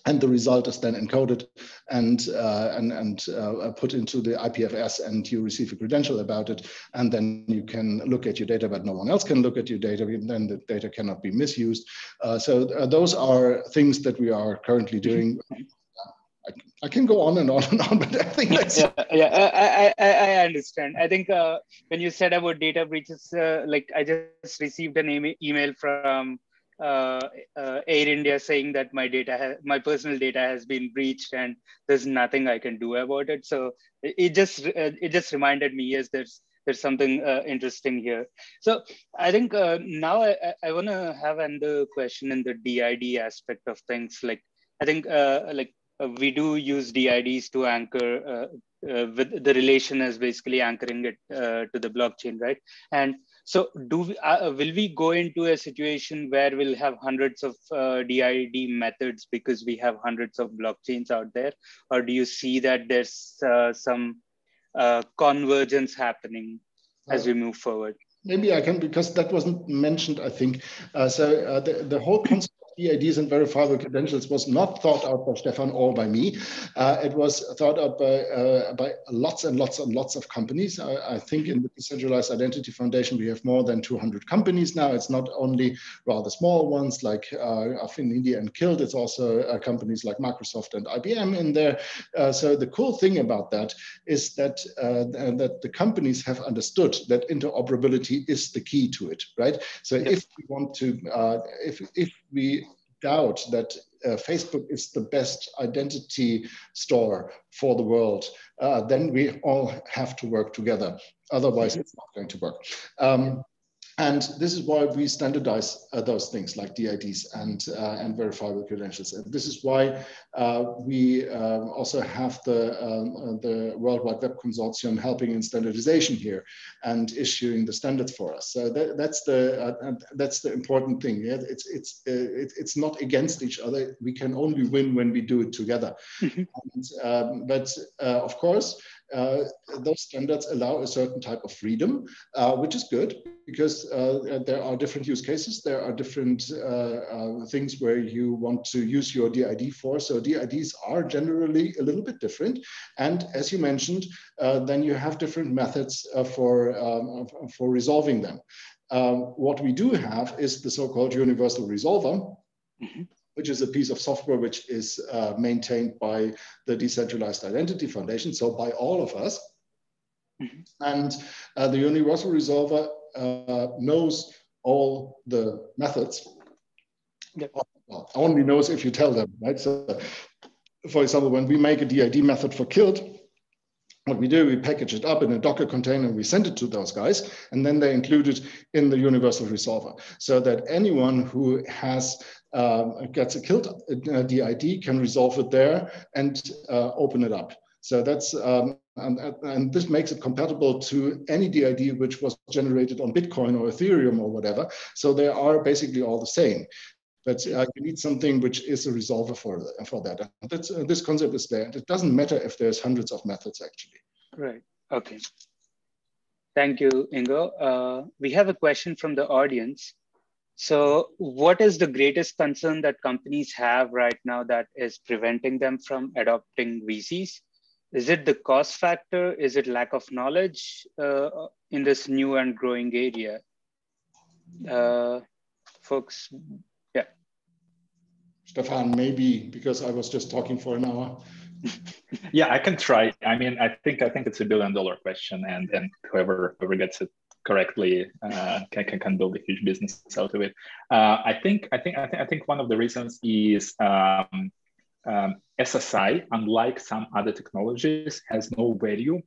B: And the result is then encoded and put into the IPFS, and you receive a credential about it. And then you can look at your data, but no one else can look at your data. And then the data cannot be misused. So those are things that we are currently doing. I can go on and on and on, but I think that's
E: I understand. I think when you said about data breaches, like I just received an email from Air India saying that my personal data has been breached and there's nothing I can do about it. So it just reminded me, yes, there's something interesting here. So I think now I want to have another question in the DID aspect of things. Like I think we do use DIDs to anchor with the relation as basically anchoring it to the blockchain, right? And so will we go into a situation where we'll have hundreds of DID methods because we have hundreds of blockchains out there? Or do you see that there's some convergence happening as we move forward?
B: Maybe I can, because that wasn't mentioned, I think. The whole concept DIDs and verifiable credentials was not thought out by Stefan or by me. It was thought out by lots and lots and lots of companies. I think in the Decentralized Identity Foundation, we have more than 200 companies now. It's not only rather small ones like Affinidi and KILT, it's also companies like Microsoft and IBM in there. So the cool thing about that is that, that the companies have understood that interoperability is the key to it, right? So if we want to, if we doubt that Facebook is the best identity store for the world, then we all have to work together. Otherwise, it's not going to work. And this is why we standardize those things like DIDs and verifiable credentials. And this is why we also have the World Wide Web Consortium helping in standardization here and issuing the standards for us. So that's the important thing. Yeah? It's not against each other. We can only win when we do it together. But of course, those standards allow a certain type of freedom, which is good because there are different use cases. There are different things where you want to use your DID for. So DIDs are generally a little bit different. And as you mentioned, then you have different methods for resolving them. What we do have is the so-called universal resolver, which is a piece of software which is maintained by the Decentralized Identity Foundation, so by all of us. And the universal resolver knows all the methods. Well, only knows if you tell them, right? So, for example, when we make a DID method for KILT, what we do, we package it up in a Docker container, we send it to those guys, and then they include it in the universal resolver, so that anyone who has gets a KILT DID can resolve it there and open it up. So that's and this makes it compatible to any DID which was generated on Bitcoin or Ethereum or whatever. So they are basically all the same. But you need something which is a resolver for that. That's, this concept is there. And it doesn't matter if there's hundreds of methods, actually.
E: Right. Okay. Thank you, Ingo. We have a question from the audience. So what is the greatest concern that companies have right now that is preventing them from adopting VCs? Is it the cost factor? Is it lack of knowledge in this new and growing area? Folks, yeah.
B: Stefan, maybe because I was just talking for an hour.
D: Yeah, I can try. I mean, I think it's $1 billion question, and whoever gets it correctly can build a huge business out of it. I think one of the reasons is SSI, unlike some other technologies, has no value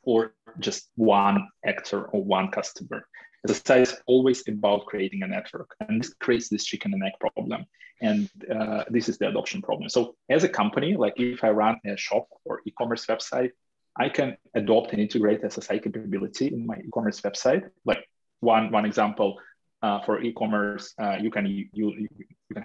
D: for just one actor or one customer. SSI is always about creating a network, and this creates this chicken and egg problem. And this is the adoption problem. So as a company, like if I run a shop or e-commerce website, I can adopt and integrate SSI capability in my e-commerce website. Like one example for e-commerce, you can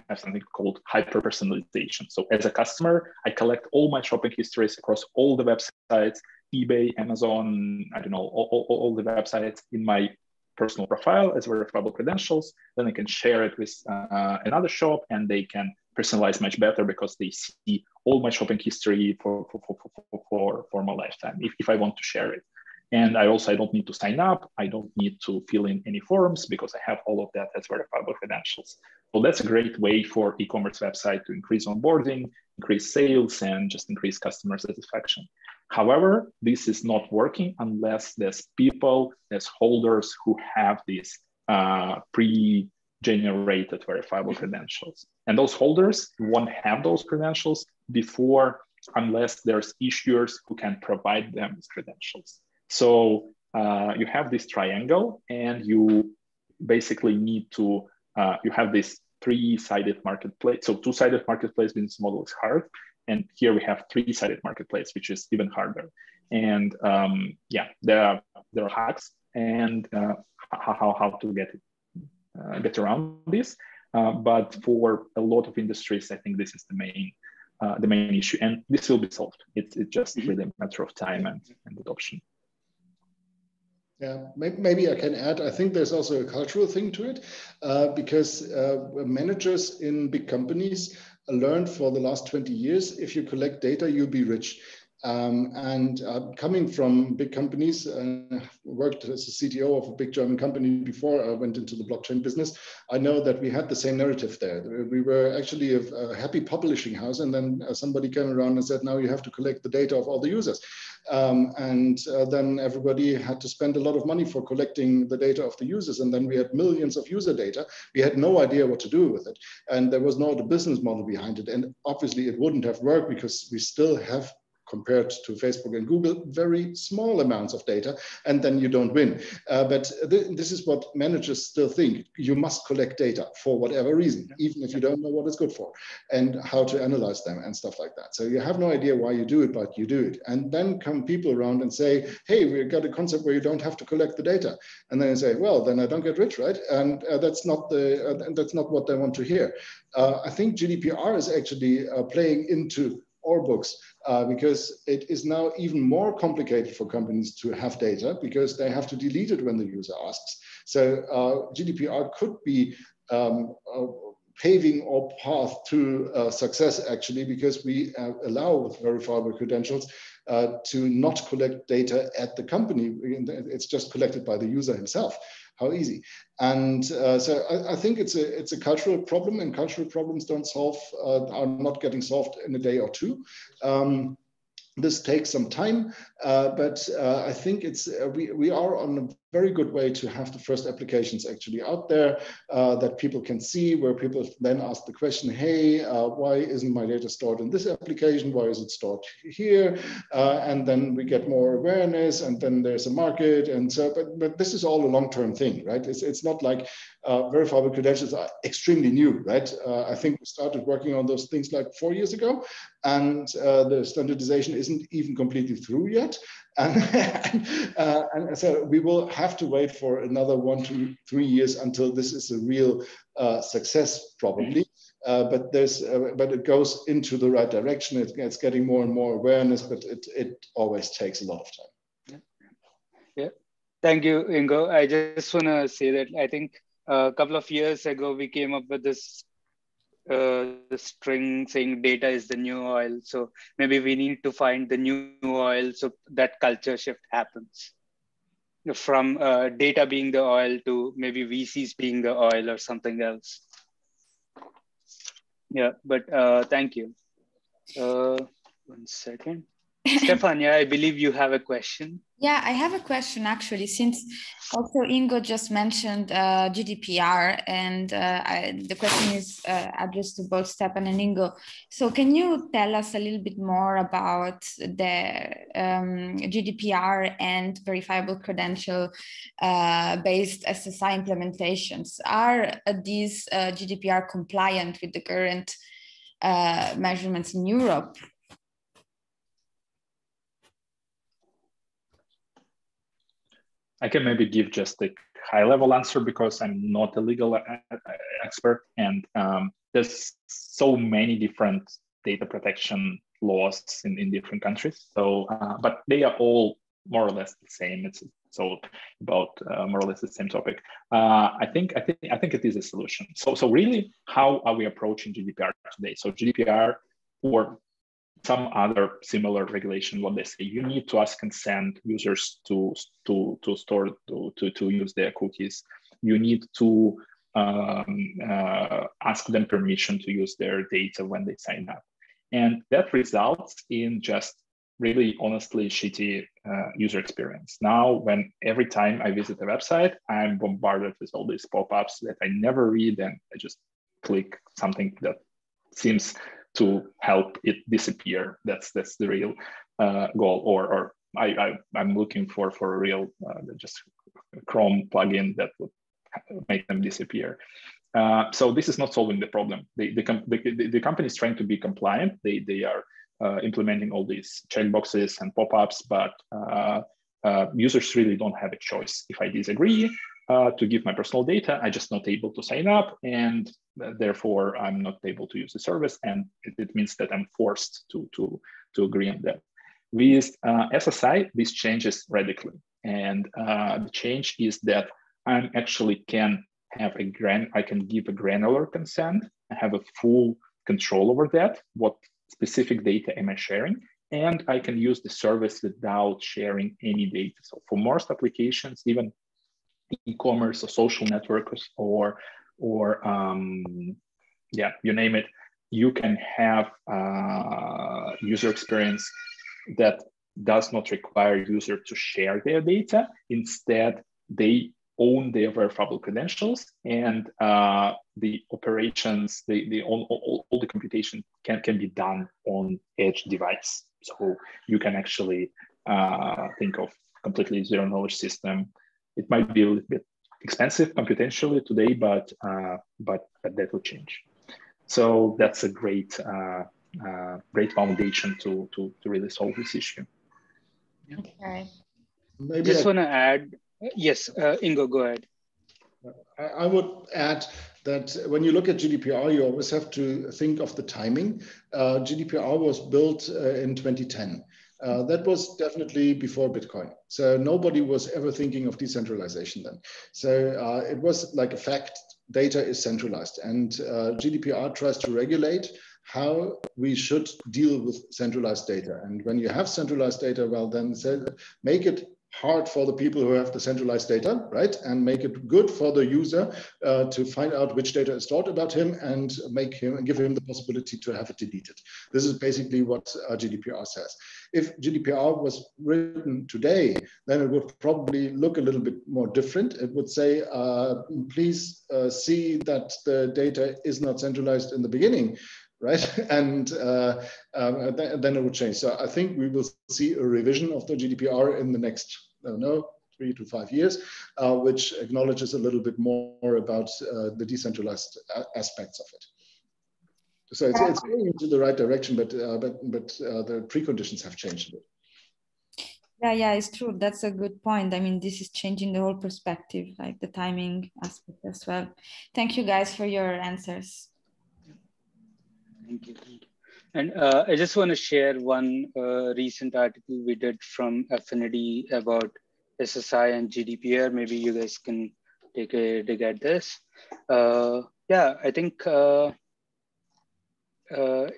D: have something called hyper-personalization. So as a customer, I collect all my shopping histories across all the websites, eBay, Amazon, I don't know, all the websites in my personal profile as verifiable credentials. Then I can share it with another shop, and they can personalize much better because they see all my shopping history for my lifetime if I want to share it. And I don't need to sign up. I don't need to fill in any forms because I have all of that as verifiable credentials. So that's a great way for e-commerce website to increase onboarding, increase sales, and just increase customer satisfaction. However, this is not working unless there's people, there's holders who have these pre-generated verifiable credentials. And those holders won't have those credentials before unless there's issuers who can provide them with credentials. So you have this triangle, and you basically need to, you have this three-sided marketplace. So two-sided marketplace business model is hard. And here we have three-sided marketplace, which is even harder. And yeah, there are hacks and how to get around this. But for a lot of industries, I think this is the main issue, and this will be solved. It's just really a matter of time and adoption.
B: Yeah, maybe I can add, I think there's also a cultural thing to it, because managers in big companies learned for the last 20 years, if you collect data, you'll be rich. Coming from big companies, worked as a CTO of a big German company before I went into the blockchain business. I know that we had the same narrative there. We were actually a happy publishing house, and then somebody came around and said, now you have to collect the data of all the users. Then everybody had to spend a lot of money for collecting the data of the users. And then we had millions of user data. We had no idea what to do with it. And there was no business model behind it. And obviously it wouldn't have worked because we still have, compared to Facebook and Google, very small amounts of data, and then you don't win. But this is what managers still think. You must collect data for whatever reason, even if you don't know what it's good for, and how to analyze them and stuff like that. So you have no idea why you do it, but you do it. And then come people around and say, hey, we've got a concept where you don't have to collect the data. And then you say, well, then I don't get rich, right? And that's not what they want to hear. I think GDPR is actually playing into our books, because it is now even more complicated for companies to have data because they have to delete it when the user asks. So GDPR could be paving our path to success, actually, because we allow with verifiable credentials to not collect data at the company. It's just collected by the user himself. How easy. And so I think it's a cultural problem, and cultural problems are not getting solved in a day or two. This takes some time, but I think we are on a very good way to have the first applications actually out there that people can see, where people then ask the question, hey, why isn't my data stored in this application? Why is it stored here? And then we get more awareness, and then there's a market. And so, but this is all a long-term thing, right? It's not like verifiable credentials are extremely new, right? I think we started working on those things like 4 years ago, and the standardization isn't even completely through yet. And so we will have to wait for another 1 to 3 years until this is a real success, probably. But it goes into the right direction. It's getting more and more awareness, but it always takes a lot of time.
E: Yeah. Thank you, Ingo. I just want to say that I think a couple of years ago, we came up with this the string saying data is the new oil. So maybe we need to find the new oil so that culture shift happens from data being the oil to maybe VCs being the oil or something else. Yeah, but thank you. 1 second. Stefania, I believe you have a question.
C: Yeah, I have a question actually, since also Ingo just mentioned GDPR, and the question is addressed to both Stefan and Ingo. So can you tell us a little bit more about the GDPR and verifiable credential based SSI implementations? Are these GDPR compliant with the current measurements in Europe?
D: I can maybe give just a high-level answer because I'm not a legal expert, and there's so many different data protection laws in different countries. So, but they are all more or less the same. It's So about more or less the same topic. I think it is a solution. So really, how are we approaching GDPR today? So GDPR or some other similar regulation, what they say, you need to ask consent users to store to use their cookies. You need to ask them permission to use their data when they sign up, and that results in just really honestly shitty user experience. Now, when every time I visit a website, I'm bombarded with all these pop-ups that I never read, and I just click something that seems to help it disappear. That's the real goal. Or I'm looking for a real just Chrome plugin that would make them disappear. So this is not solving the problem. The company is trying to be compliant. They are implementing all these checkboxes and pop-ups, but users really don't have a choice. If I disagree to give my personal data, I'm just not able to sign up, and therefore I'm not able to use the service, and it means that I'm forced to agree on that. With SSI, this changes radically, and the change is that I actually can have I can give a granular consent. I have a full control over that. What specific data am I sharing? And I can use the service without sharing any data. So for most applications, even e-commerce or social networks or yeah, you name it, you can have user experience that does not require user to share their data. Instead, they own their verifiable credentials, and the operations, all the computation can be done on edge device. So you can actually think of completely zero knowledge system. It might be a little bit expensive computationally today, but that will change. So that's a great great foundation to really solve this issue.
C: Okay.
B: Maybe
E: just want to add. Yes, Ingo, go ahead.
B: I would add that when you look at GDPR, you always have to think of the timing. GDPR was built in 2010. That was definitely before Bitcoin. So nobody was ever thinking of decentralization then. So it was like a fact, data is centralized, and GDPR tries to regulate how we should deal with centralized data. And when you have centralized data, well, then make it hard for the people who have the centralized data, right? And make it good for the user to find out which data is stored about him and give him the possibility to have it deleted. This is basically what GDPR says. If GDPR was written today, then it would probably look a little bit more different. It would say, please see that the data is not centralized in the beginning, right? And then it would change. So I think we will see a revision of the GDPR in the next, I don't know, 3 to 5 years, which acknowledges a little bit more about the decentralized aspects of it. So it's going into the right direction, but the preconditions have changed a bit.
C: Yeah, it's true. That's a good point. I mean, this is changing the whole perspective, like the timing aspect as well. Thank you guys for your answers.
E: Thank you. And I just want to share one recent article we did from Affinidi about SSI and GDPR. Maybe you guys can take a dig at this. Yeah, I think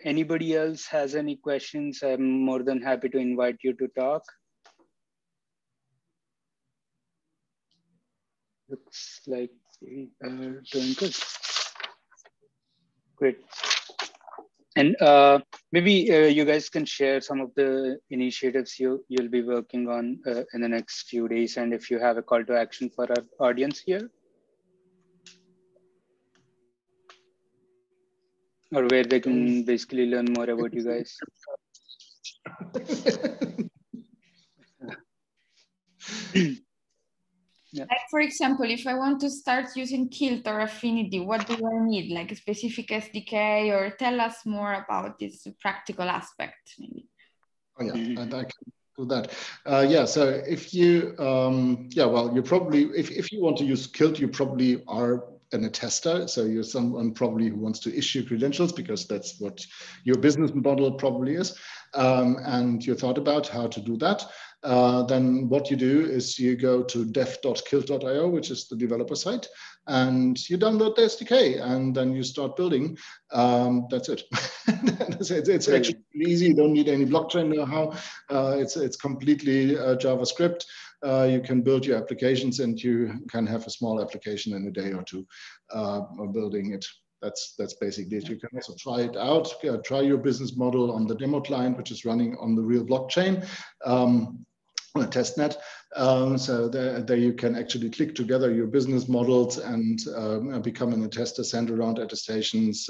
E: anybody else has any questions, I'm more than happy to invite you to talk. Looks like we are doing good. Great. And maybe you guys can share some of the initiatives you'll be working on in the next few days, and if you have a call to action for our audience here, or where they can basically learn more about you guys. Yeah.
C: Like, for example, if I want to start using KILT or Affinidi, what do I need? Like a specific SDK, or tell us more about this practical aspect, maybe.
B: Oh, yeah, and I can do that. Yeah, so if you, well, you probably, if you want to use KILT, you probably are an attester. So you're someone probably who wants to issue credentials, because that's what your business model probably is. And you thought about how to do that. then what you do is you go to dev.kilt.io, which is the developer site, and you download the SDK, and then you start building. That's it. It's actually easy. You don't need any blockchain know-how. It's completely JavaScript. You can build your applications, and you can have a small application in a day or two building it. That's basically it. You can also try it out, try your business model on the demo client, which is running on the real blockchain, on a testnet. So there you can actually click together your business models and becoming a tester, send around attestations,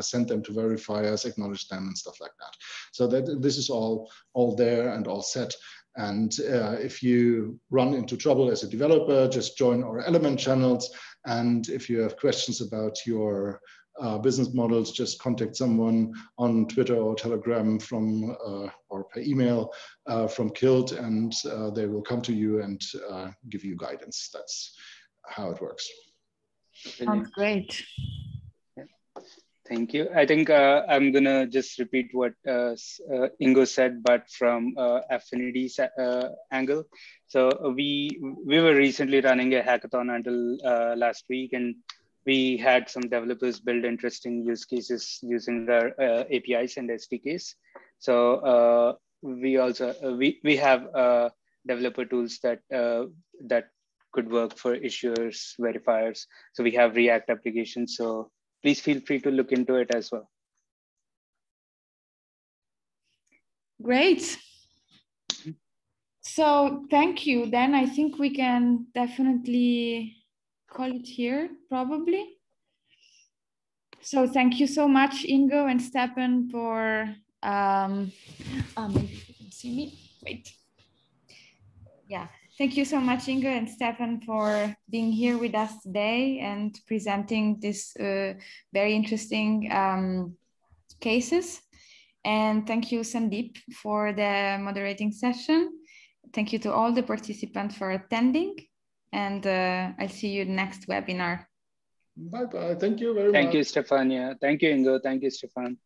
B: send them to verifiers, acknowledge them, and stuff like that. So this is all there and all set. And if you run into trouble as a developer, just join our Element channels. And if you have questions about your business models, just contact someone on Twitter or Telegram from or per email from KILT, and they will come to you and give you guidance. That's how it works.
C: Sounds great.
E: Thank you. I think I'm gonna just repeat what Ingo said, but from Affinidi's angle. So we were recently running a hackathon until last week, and we had some developers build interesting use cases using their APIs and SDKs. So we also we have developer tools that that could work for issuers, verifiers. So we have React applications. So please feel free to look into it as well.
C: Great. So thank you. Then I think we can definitely call it here, probably. So thank you so much, Ingo and Stefan, for, maybe you can see me, wait. Yeah, thank you so much, Ingo and Stefan, for being here with us today and presenting this very interesting cases. And thank you, Sandeep, for the moderating session. Thank you to all the participants for attending. And I'll see you next webinar.
B: Bye-bye. Thank you very much.
E: Thank you, Stefania. Thank you, Ingo. Thank you, Stefan.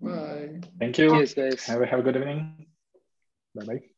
B: Bye.
D: Thank you.
E: Cheers, guys.
D: Have a good evening. Bye-bye.